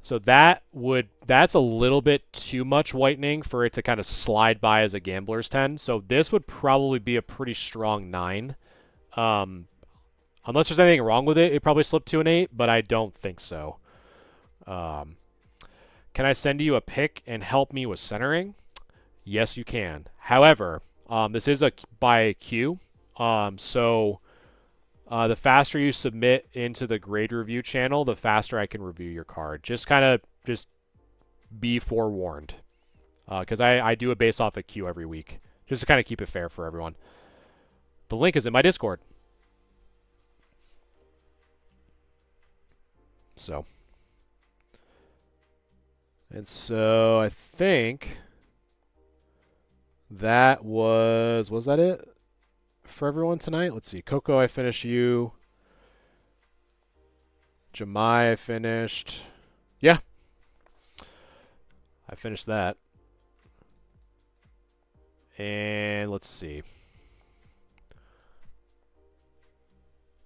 So that's a little bit too much whitening for it to kind of slide by as a gambler's 10. So this would probably be a pretty strong 9. Unless there's anything wrong with it, it probably slipped to an 8, but I don't think so. Can I send you a pic and help me with centering? Yes, you can. However, this is by queue. So the faster you submit into the grade review channel, the faster I can review your card. Just be forewarned. Because I do it based off a queue every week. Just to kind of keep it fair for everyone. The link is in my Discord. So. And so I think that was that it for everyone tonight? Let's see. Coco, I finished you. Jamai, I finished. Yeah. I finished that. And let's see.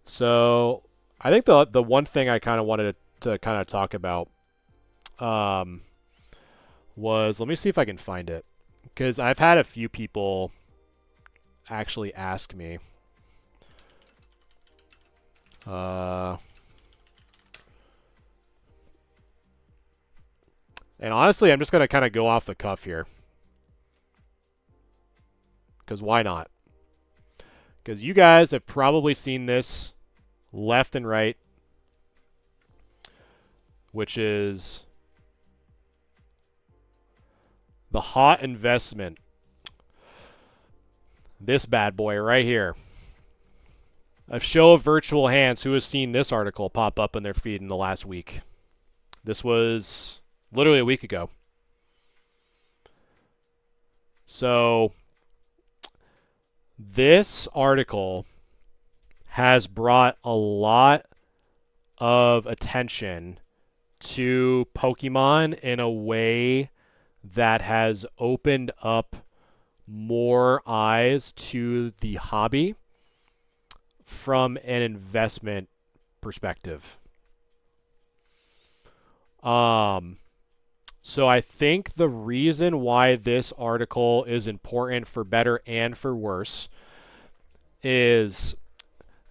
So I think the one thing I kind of wanted to kind of talk about was, let me see if I can find it, because I've had a few people actually ask me. And honestly, I'm just going to kind of go off the cuff here. Because why not? Because you guys have probably seen this left and right, which is the hot investment. This bad boy right here. A show of virtual hands. Who has seen this article pop up in their feed in the last week? This was literally a week ago. So this article has brought a lot of attention to Pokemon in a way that has opened up more eyes to the hobby from an investment perspective. So I think the reason why this article is important for better and for worse is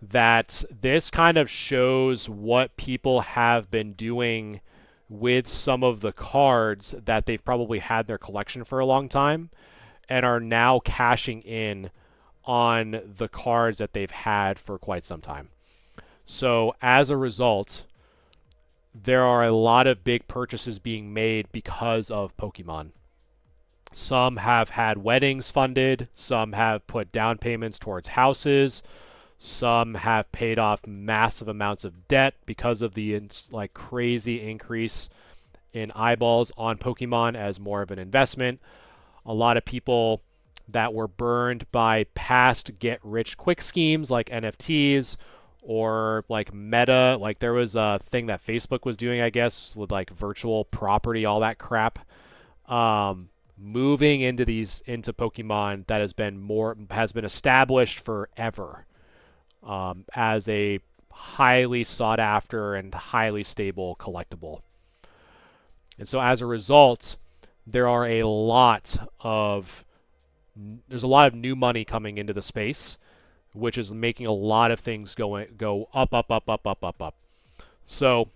that this kind of shows what people have been doing with some of the cards that they've probably had in their collection for a long time and are now cashing in on the cards that they've had for quite some time. So as a result, there are a lot of big purchases being made because of Pokemon. Some have had weddings funded, some have put down payments towards houses, some have paid off massive amounts of debt because of the like crazy increase in eyeballs on Pokemon as more of an investment. A lot of people that were burned by past get-rich-quick schemes like NFTs or like Meta. Like there was a thing that Facebook was doing, I guess, with like virtual property, all that crap. Moving into Pokemon that has been established forever as a highly sought after and highly stable collectible. And so as a result, there's a lot of new money coming into the space, which is making a lot of things go up, up, up, up, up, up, up. So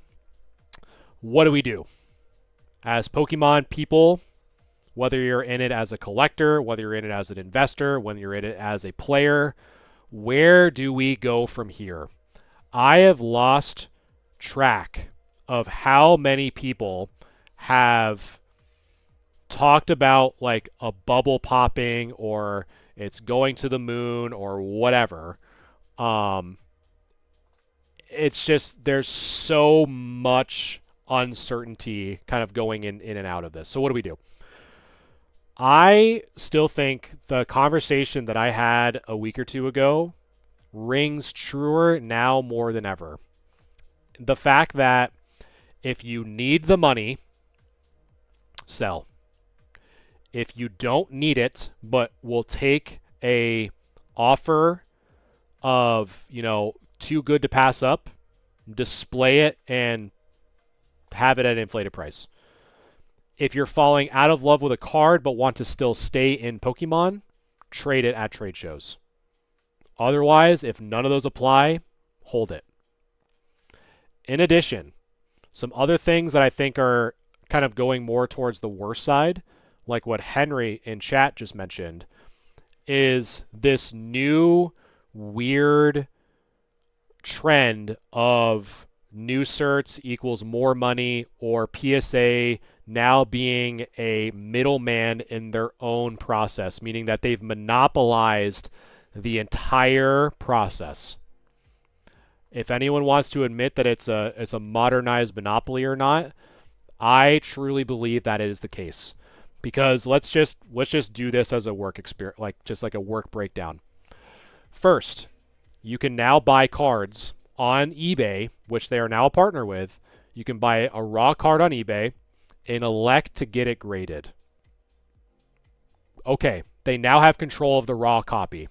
what do we do? As Pokemon people, whether you're in it as a collector, whether you're in it as an investor, whether you're in it as a player, where do we go from here? I have lost track of how many people have talked about like a bubble popping or it's going to the moon or whatever. It's just there's so much uncertainty kind of going in and out of this. So what do we do? I still think the conversation that I had a week or two ago rings truer now more than ever. The fact that if you need the money, sell. If you don't need it, but will take a offer of, too good to pass up, display it and have it at an inflated price. If you're falling out of love with a card but want to still stay in Pokemon, trade it at trade shows. Otherwise, if none of those apply, hold it. In addition, some other things that I think are kind of going more towards the worst side, like what Henry in chat just mentioned, is this new weird trend of new certs equals more money, or PSA now being a middleman in their own process, meaning that they've monopolized the entire process. If anyone wants to admit that it's a modernized monopoly or not, I truly believe that is the case. Because let's just do this as a work experience, like a work breakdown. First, you can now buy cards on eBay, which they are now a partner with. You can buy a raw card on eBay and elect to get it graded. Okay, they now have control of the raw copy,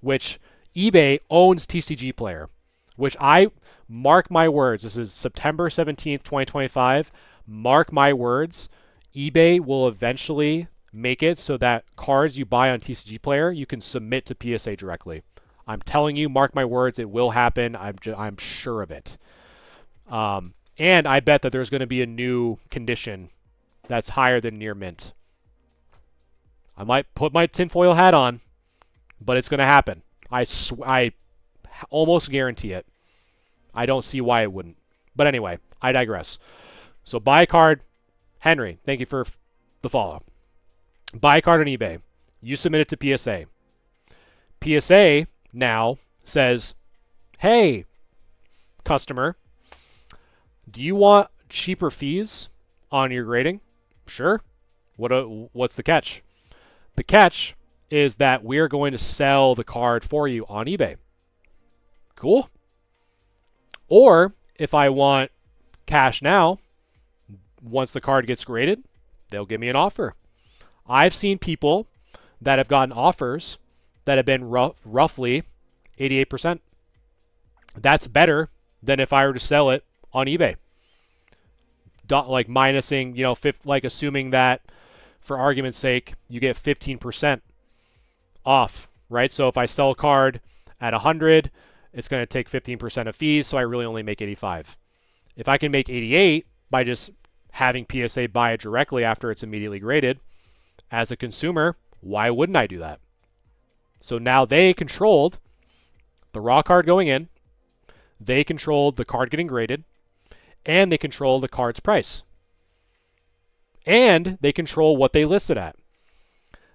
which eBay owns TCG Player, which I mark my words. This is September 17th, 2025. Mark my words. eBay will eventually make it so that cards you buy on TCG Player, you can submit to PSA directly. I'm telling you, mark my words, it will happen. I'm sure of it. And I bet that there's going to be a new condition that's higher than near mint. I might put my tinfoil hat on, but it's going to happen. I almost guarantee it. I don't see why it wouldn't. But anyway, I digress. So buy a card. Henry, thank you for the follow. Buy a card on eBay. You submit it to PSA. PSA now says, hey, customer, do you want cheaper fees on your grading? Sure. What's the catch? The catch is that we're going to sell the card for you on eBay. Cool. Or if I want cash now, once the card gets graded, they'll give me an offer. I've seen people that have gotten offers that have been roughly 88%. That's better than if I were to sell it on eBay. Like minusing, like assuming that, for argument's sake, you get 15% off, right? So if I sell a card at 100, it's going to take 15% of fees, so I really only make 85. If I can make 88 by just having PSA buy it directly after it's immediately graded, as a consumer, why wouldn't I do that? So now they controlled the raw card going in. They controlled the card getting graded, and they control the card's price. And they control what they list it at.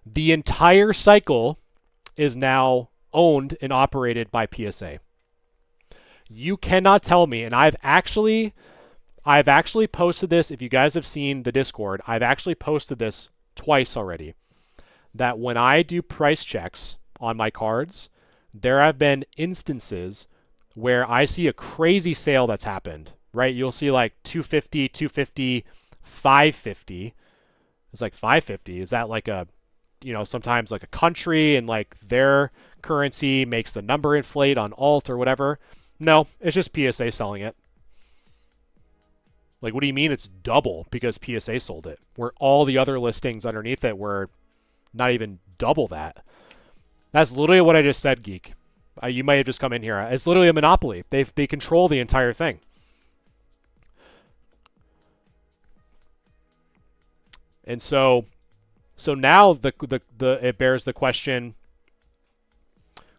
The entire cycle is now owned and operated by PSA. You cannot tell me, and I've actually posted this. If you guys have seen the Discord, I've actually posted this twice already, that when I do price checks on my cards, there have been instances where I see a crazy sale that's happened, right? You'll see like 250, 250, 550. It's like 550. Is that like a, sometimes like a country and like their currency makes the number inflate on alt or whatever? No, it's just PSA selling it. Like, what do you mean it's double because PSA sold it? Where all the other listings underneath it were not even double that. That's literally what I just said, Geek. You might have just come in here. It's literally a monopoly. They control the entire thing. And so now it bears the question,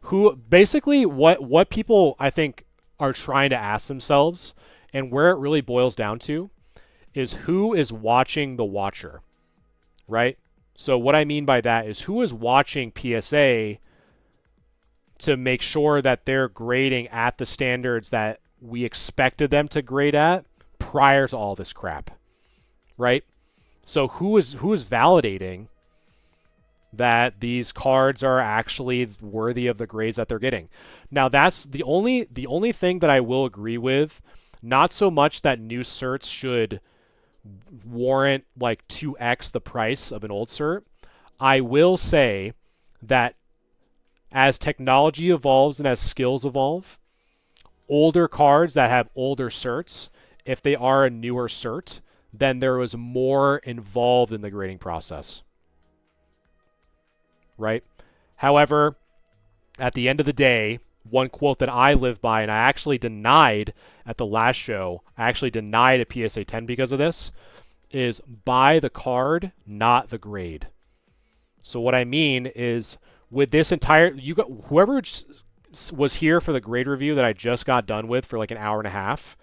who basically what people I think are trying to ask themselves, and where it really boils down to, is who is watching the watcher, right? So what I mean by that is who is watching PSA to make sure that they're grading at the standards that we expected them to grade at prior to all this crap, right? So who is validating that these cards are actually worthy of the grades that they're getting? Now, that's the only thing that I will agree with. Not so much that new certs should warrant like 2x the price of an old cert. I will say that as technology evolves and as skills evolve, older cards that have older certs, if they are a newer cert, then there was more involved in the grading process, right? However, at the end of the day, one quote that I live by, and I actually denied at the last show, I actually denied a PSA 10 because of this, is buy the card, not the grade. So what I mean is, with this entire, whoever was here for the grade review that I just got done with for like an hour and a half,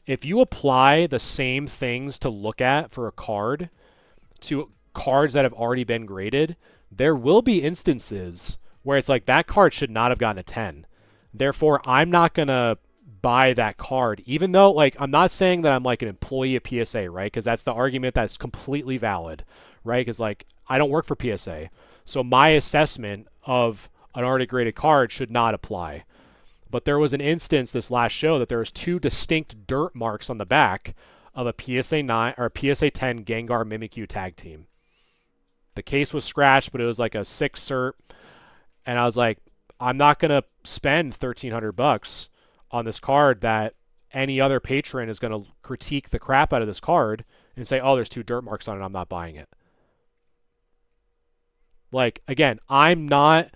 if you apply the same things to look at for a card to cards that have already been graded, there will be instances where it's like that card should not have gotten a 10. Therefore, I'm not going to buy that card, even though, like, I'm not saying that I'm like an employee of PSA, right? Because that's the argument that's completely valid, right? Because, like, I don't work for PSA. So my assessment of an already graded card should not apply. But there was an instance this last show that there was 2 distinct dirt marks on the back of a PSA 9 or a PSA 10 Gengar Mimikyu tag team. The case was scratched, but it was like a 6 cert. And I was like, I'm not going to spend $1,300 on this card that any other patron is going to critique the crap out of this card and say, oh, there's 2 dirt marks on it, I'm not buying it. Like, again, I'm not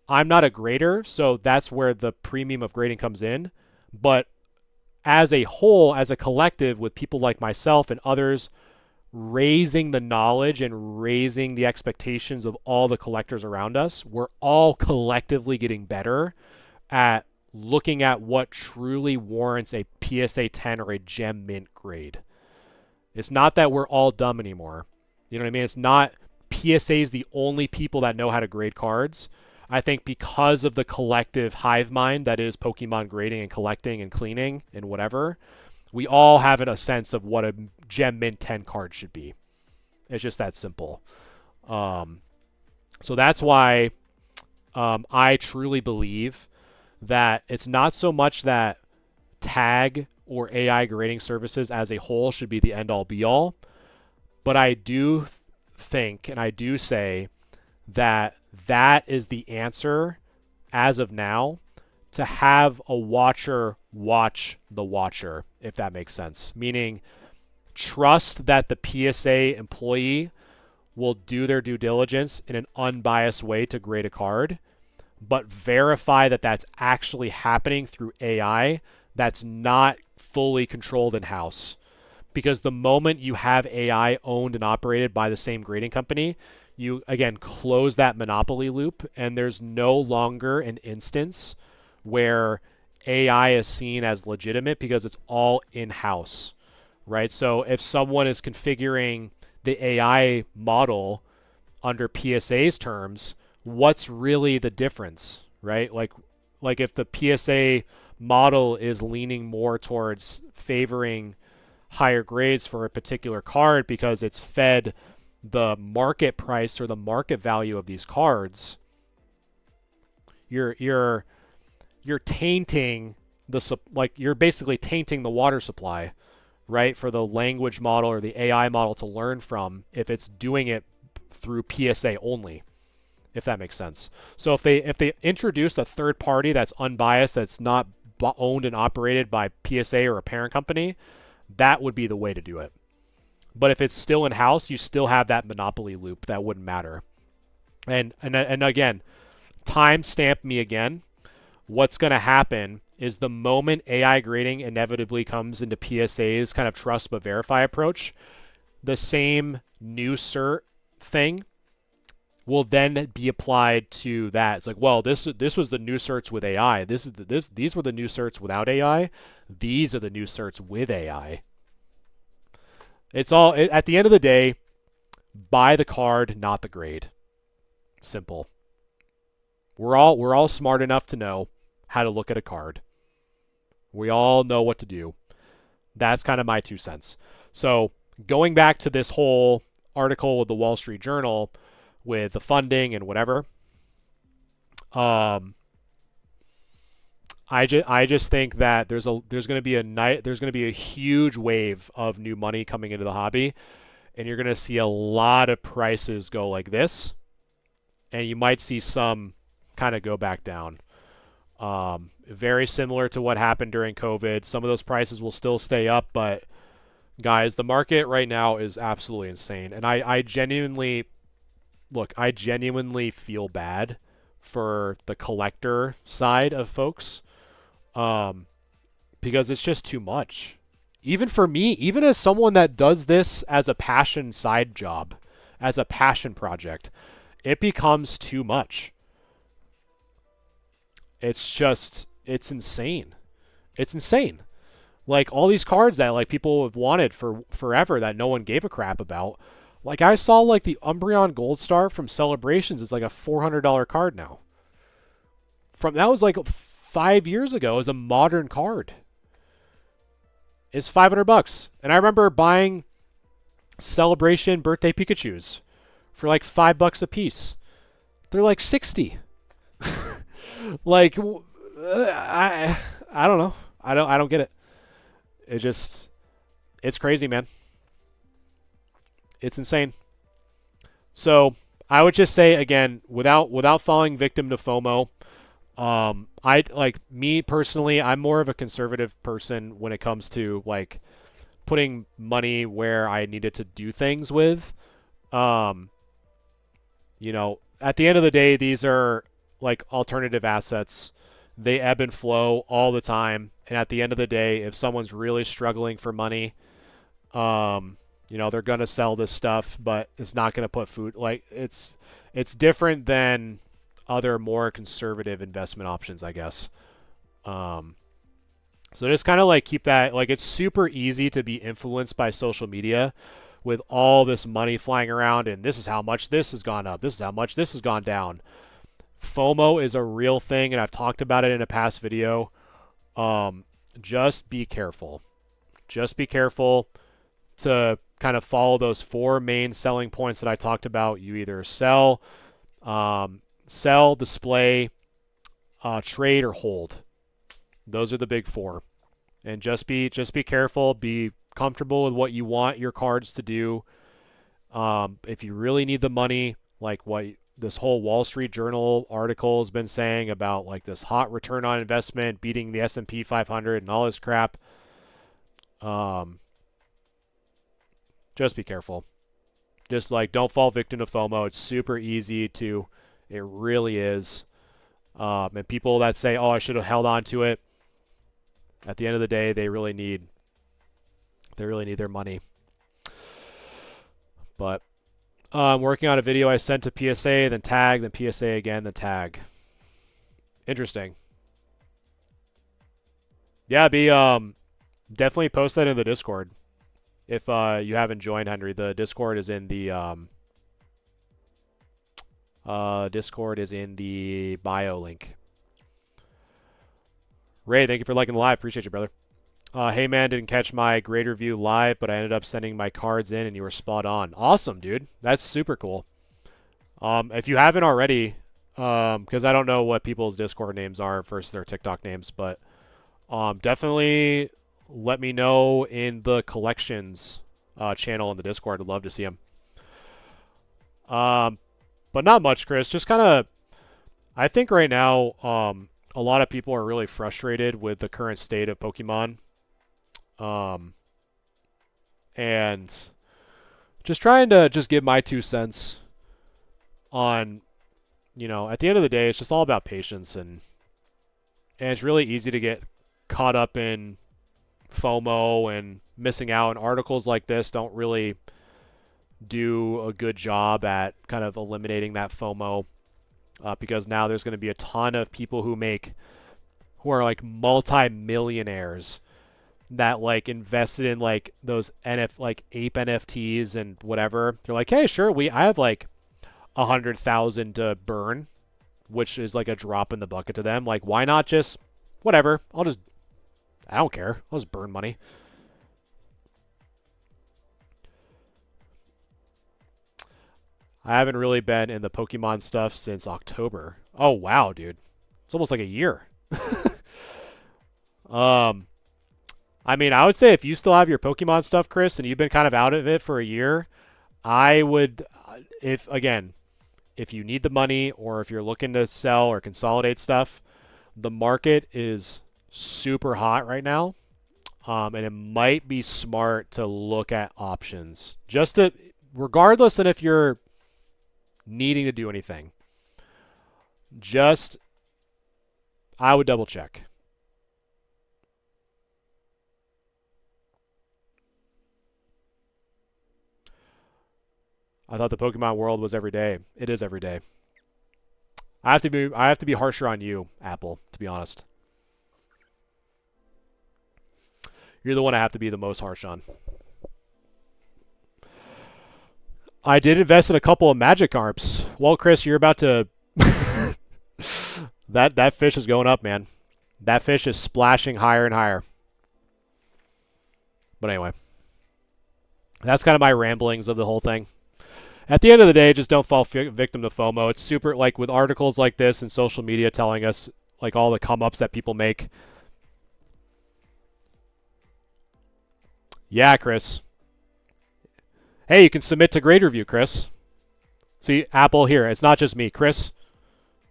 a grader, so that's where the premium of grading comes in. But as a whole, as a collective, with people like myself and others raising the knowledge and raising the expectations of all the collectors around us, we're all collectively getting better at looking at what truly warrants a PSA 10 or a gem mint grade. It's not that we're all dumb anymore. You know what I mean? It's not PSA is the only people that know how to grade cards. I think because of the collective hive mind that is Pokemon grading and collecting and cleaning and whatever, we all have a sense of what a gem mint 10 card should be. It's just that simple. So that's why I truly believe that it's not so much that tag or AI grading services as a whole should be the end-all be-all, but I do think and I do say that that is the answer as of now, to have a watcher watch the watcher, if that makes sense. Meaning, trust that the PSA employee will do their due diligence in an unbiased way to grade a card, but verify that that's actually happening through AI that's not fully controlled in-house. Because the moment you have AI owned and operated by the same grading company, you, again, close that monopoly loop, and there's no longer an instance where AI is seen as legitimate because it's all in-house, right? So if someone is configuring the AI model under PSA's terms, what's really the difference, right? Like if the PSA model is leaning more towards favoring higher grades for a particular card because it's fed the market price or the market value of these cards, you're tainting you're basically tainting the water supply, right, for the language model or the AI model to learn from if it's doing it through PSA only, if that makes sense. So if they introduce a third party that's unbiased, that's not owned and operated by PSA or a parent company, that would be the way to do it. But if it's still in-house, you still have that monopoly loop that wouldn't matter. And again, time stamp me again. What's going to happen is the moment AI grading inevitably comes into PSA's kind of trust but verify approach, the same new cert thing will then be applied to that. It's like, well, this was the new certs with AI. These were the new certs without AI. These are the new certs with AI. It's all, at the end of the day, buy the card, not the grade. Simple. We're all smart enough to know how to look at a card. We all know what to do. That's kind of my 2 cents. So going back to this whole article with the Wall Street Journal with the funding and whatever, I just think that there's going to be a huge wave of new money coming into the hobby, and you're going to see a lot of prices go like this, and you might see some kind of go back down. Very similar to what happened during COVID. Some of those prices will still stay up, but guys, the market right now is absolutely insane, and I genuinely feel bad for the collector side of folks. Because it's just too much. Even for me, even as someone that does this as a passion side job, as a passion project, it becomes too much. It's insane. It's insane. Like all these cards that like people have wanted for forever that no one gave a crap about. Like I saw like the Umbreon Gold Star from Celebrations is like a $400 card now. That was like 5 years ago as a modern card. It's $500. And I remember buying Celebration birthday Pikachus for like $5 a piece. They're like 60. Like I don't know. I don't get it. It's crazy, man. It's insane. So I would just say again, without falling victim to FOMO, I like me personally, I'm more of a conservative person when it comes to like putting money where I needed to do things with. You know, at the end of the day, these are like alternative assets. They ebb and flow all the time. And at the end of the day, if someone's really struggling for money, you know, they're going to sell this stuff, but it's not going to put food, like it's different than other more conservative investment options, I guess. So just kind of like keep that, like it's super easy to be influenced by social media with all this money flying around and this is how much this has gone up, this is how much this has gone down. FOMO is a real thing, and I've talked about it in a past video. Just be careful. Just be careful to kind of follow those 4 main selling points that I talked about. You either sell, display, trade, or hold. Those are the big 4. And just be careful. Be comfortable with what you want your cards to do. If you really need the money, like what this whole Wall Street Journal article has been saying about like this hot return on investment beating the S&P 500 and all this crap, just be careful. Just like don't fall victim to FOMO. It's super easy to, it really is. And people that say, oh, I should have held on to it, at the end of the day, they really need their money. But I'm working on a video I sent to PSA, then tag, then PSA again, then tag. Interesting. Yeah, definitely post that in the Discord. If you haven't joined, Henry, the Discord is in the bio link. Ray, thank you for liking the live. Appreciate you, brother. Hey man, didn't catch my grade review live, but I ended up sending my cards in and you were spot on. Awesome, dude. That's super cool. If you haven't already, because I don't know what people's Discord names are versus their TikTok names, but definitely let me know in the collections channel in the Discord. I'd love to see them. But not much, Chris. Just kind of, I think right now, a lot of people are really frustrated with the current state of Pokemon. And just trying to just give my 2 cents on, at the end of the day, it's just all about patience, and it's really easy to get caught up in FOMO and missing out, and articles like this don't really do a good job at kind of eliminating that FOMO, because now there's going to be a ton of people who are like multi-millionaires that like invested in like those like ape NFTs and whatever. They're like, hey, sure, I have like 100,000 to burn, which is like a drop in the bucket to them. Like, why not just whatever? I don't care. I'll just burn money. I haven't really been in the Pokemon stuff since October. Oh wow, dude. It's almost like a year. I mean, I would say if you still have your Pokemon stuff, Chris, and you've been kind of out of it for a year, I would, if you need the money or if you're looking to sell or consolidate stuff, the market is super hot right now, and it might be smart to look at options. Regardless of if you're needing to do anything, I would double check. I thought the Pokemon world was every day. It is every day. I have to be harsher on you, Apple, to be honest. You're the one I have to be the most harsh on. I did invest in a couple of Magikarps. Well, Chris, you're about to that fish is going up, man. That fish is splashing higher and higher. But anyway, that's kind of my ramblings of the whole thing. At the end of the day, just don't fall victim to FOMO. It's super, like, with articles like this and social media telling us, like, all the come-ups that people make. Yeah, Chris. Hey, you can submit to grade review, Chris. See, Apple, here. It's not just me. Chris,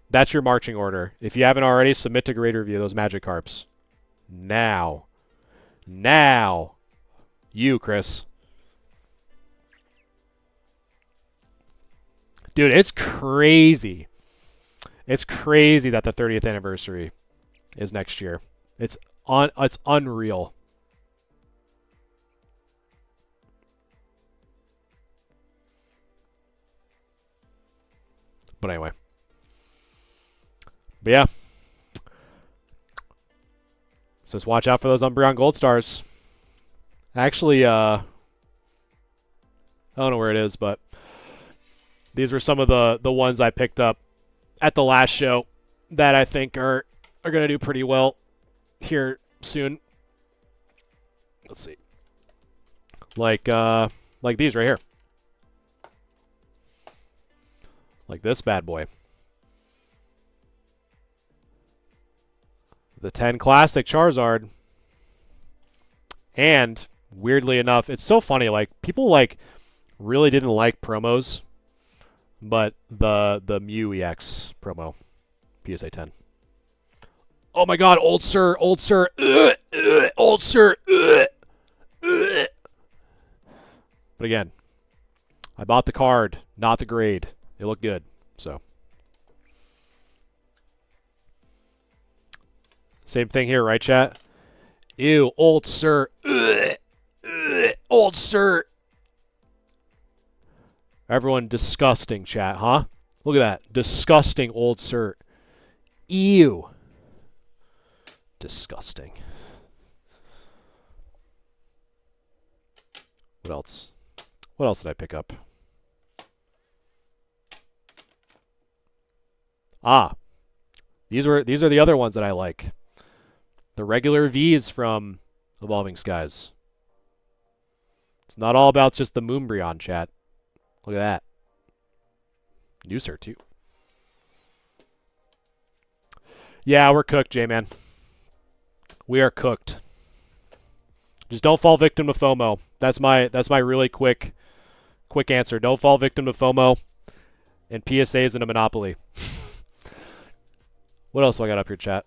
that's your marching order. If you haven't already, submit to grade review those Magikarps. Now. You, Chris. Dude, it's crazy. It's crazy that the 30th anniversary is next year. It's unreal. But anyway. But yeah. So just watch out for those Umbreon Gold Stars. Actually, I don't know where it is, but these were some of the ones I picked up at the last show that I think are going to do pretty well here soon. Let's see. Like these right here. Like this bad boy. The 10 Classic Charizard. And weirdly enough, it's so funny, like people like really didn't like promos, but the Mew EX promo, PSA 10. Oh my god, old sir, old sir, old sir. But again, I bought the card, not the grade. It looked good, so. Same thing here, right, chat? Ew, old sir. Old sir. Everyone disgusting, chat, huh? Look at that. Disgusting old sir. Ew. Disgusting. What else? What else did I pick up? Ah, these are the other ones that I like. The regular Vs from Evolving Skies. It's not all about just the Moonbryon, chat. Look at that. Nooser, too. Yeah, we're cooked, J-Man. We are cooked. Just don't fall victim to FOMO. That's my really quick answer. Don't fall victim to FOMO and PSAs in a Monopoly. What else do I got up here, chat?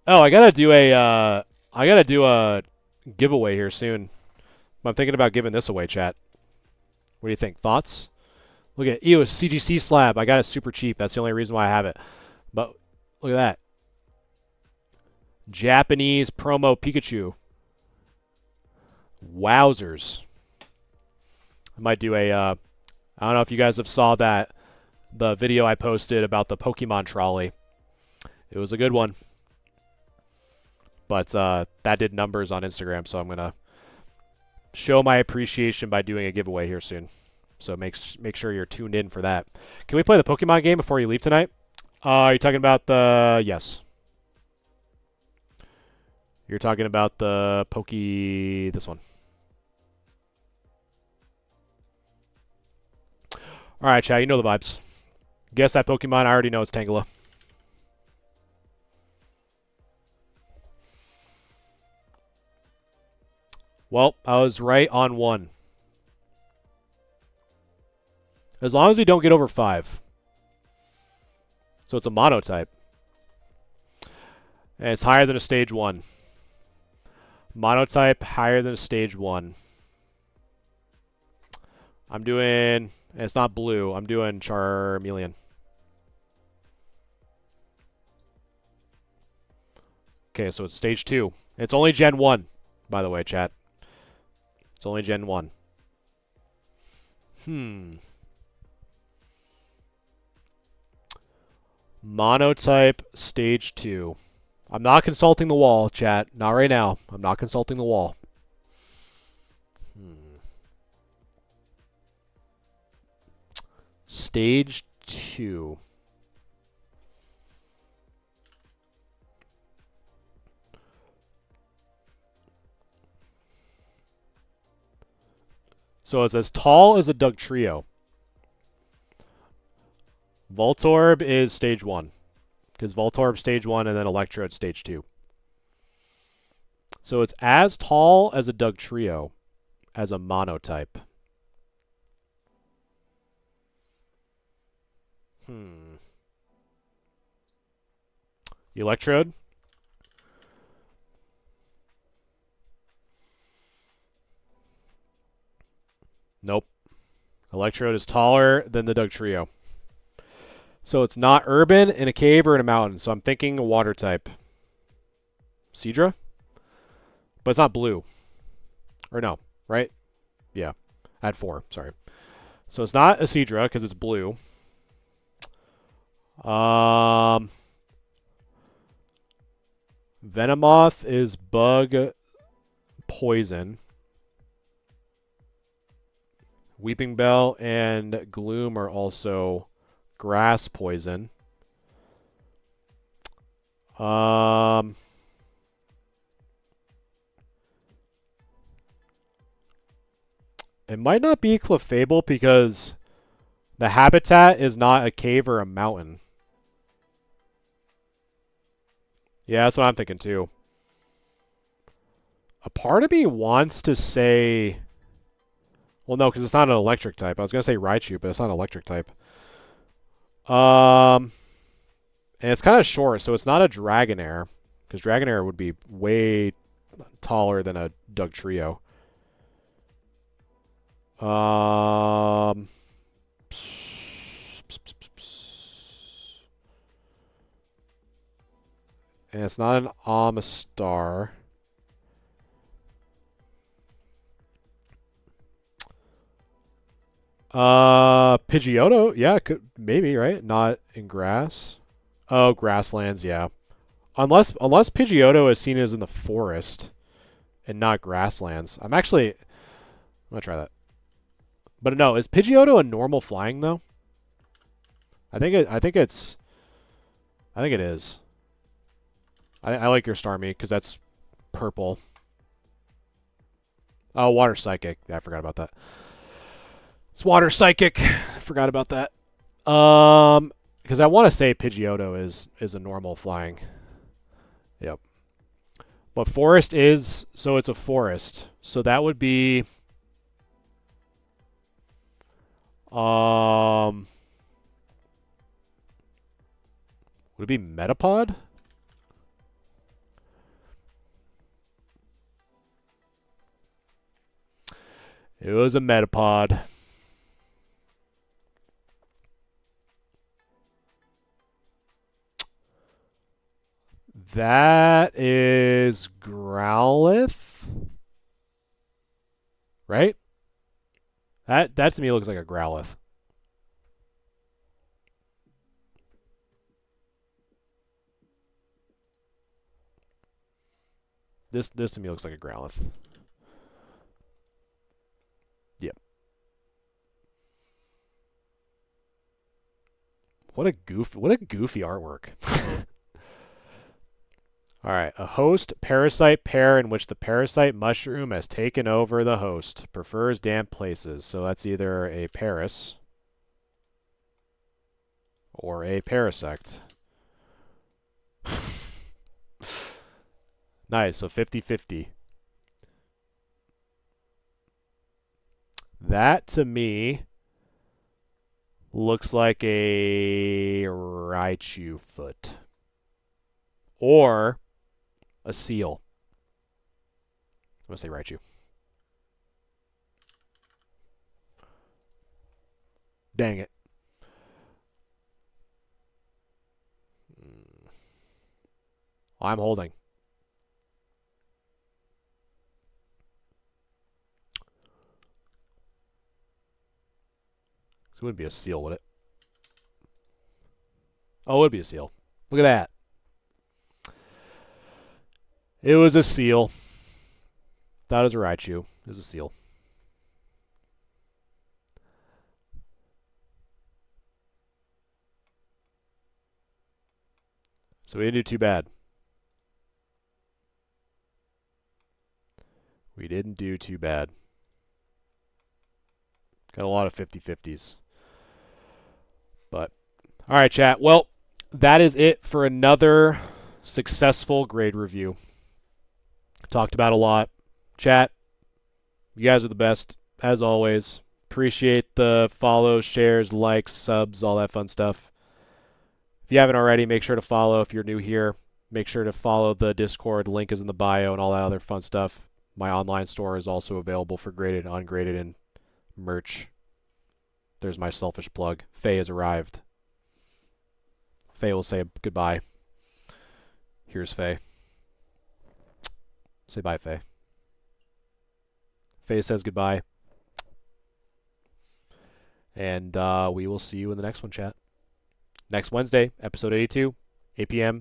Oh, I gotta do a giveaway here soon. I'm thinking about giving this away, chat. What do you think? Thoughts? Look at EOS CGC slab. I got it super cheap. That's the only reason why I have it. But look at that. Japanese promo Pikachu. Wowzers. I might do a, I don't know if you guys have saw the video I posted about the Pokemon trolley. It was a good one. But that did numbers on Instagram, so I'm going to show my appreciation by doing a giveaway here soon. So make sure you're tuned in for that. Can we play the Pokemon game before you leave tonight? Are you talking about the... Yes. You're talking about the this one. Alright, chat, you know the vibes. Guess that Pokemon, I already know it's Tangela. Well, I was right on one. As long as we don't get over 5. So it's a monotype. And it's higher than a stage 1. Monotype higher than a stage 1. I'm doing... It's not blue. I'm doing Charmeleon. Okay, so it's stage 2. It's only Gen 1, by the way, chat. It's only Gen 1. Monotype stage 2. I'm not consulting the wall, chat. Not right now. I'm not consulting the wall. Stage 2. So it's as tall as a Dugtrio. Voltorb is stage 1. Because Voltorb stage 1 and then Electrode stage 2. So it's as tall as a Dugtrio as a monotype. Electrode? Nope. Electrode is taller than the Dugtrio. So it's not urban, in a cave, or in a mountain. So I'm thinking a water type. Seadra? But it's not blue. Or no, right? Yeah. I had 4, sorry. So it's not a Seadra because it's blue. Venomoth is bug poison. Weeping Bell and Gloom are also grass poison. It might not be Clefable because the habitat is not a cave or a mountain. Yeah, that's what I'm thinking too. A part of me wants to say... Well, no, because it's not an electric type. I was going to say Raichu, but it's not an electric type. And it's kind of short, so it's not a Dragonair. Because Dragonair would be way taller than a Dugtrio. And it's not an Amistar. Pidgeotto, yeah, could maybe, right? Not in grass. Oh, grasslands, yeah. Unless Pidgeotto is seen as in the forest and not grasslands. I'm actually I'm gonna try that. But no, is Pidgeotto a normal flying though? I think it is. I like your Starmie because that's purple. Oh, Water Psychic. Yeah, I forgot about that. It's Water Psychic. I forgot about that. Because I want to say Pidgeotto is a normal flying. Yep. But forest is, so it's a forest. So that would be would it be Metapod? It was a Metapod. That is Growlithe, right? That to me looks like a Growlithe. This to me looks like a Growlithe. Yep. What a goofy artwork. All right, a host parasite pair in which the parasite mushroom has taken over the host. Prefers damp places. So that's either a Paras or a Parasect. Nice, so 50-50. That to me looks like a Raichu foot. Or a seal. I'm going to say Raichu. Dang it. I'm holding. It wouldn't be a seal, would it? Oh, it would be a seal. Look at that. It was a seal. That is a Raichu. It was a seal. So we didn't do too bad. We didn't do too bad. Got a lot of 50-50s. But, all right, chat. Well, that is it for another successful grade review. Talked about a lot. Chat, you guys are the best, as always. Appreciate the follows, shares, likes, subs, all that fun stuff. If you haven't already, make sure to follow. If you're new here, make sure to follow the Discord. Link is in the bio and all that other fun stuff. My online store is also available for graded, ungraded, and merch. There's my selfish plug. Faye has arrived. Faye will say goodbye. Here's Faye. Say bye, Faye. Faye says goodbye. And we will see you in the next one, chat. Next Wednesday, episode 82, 8 p.m.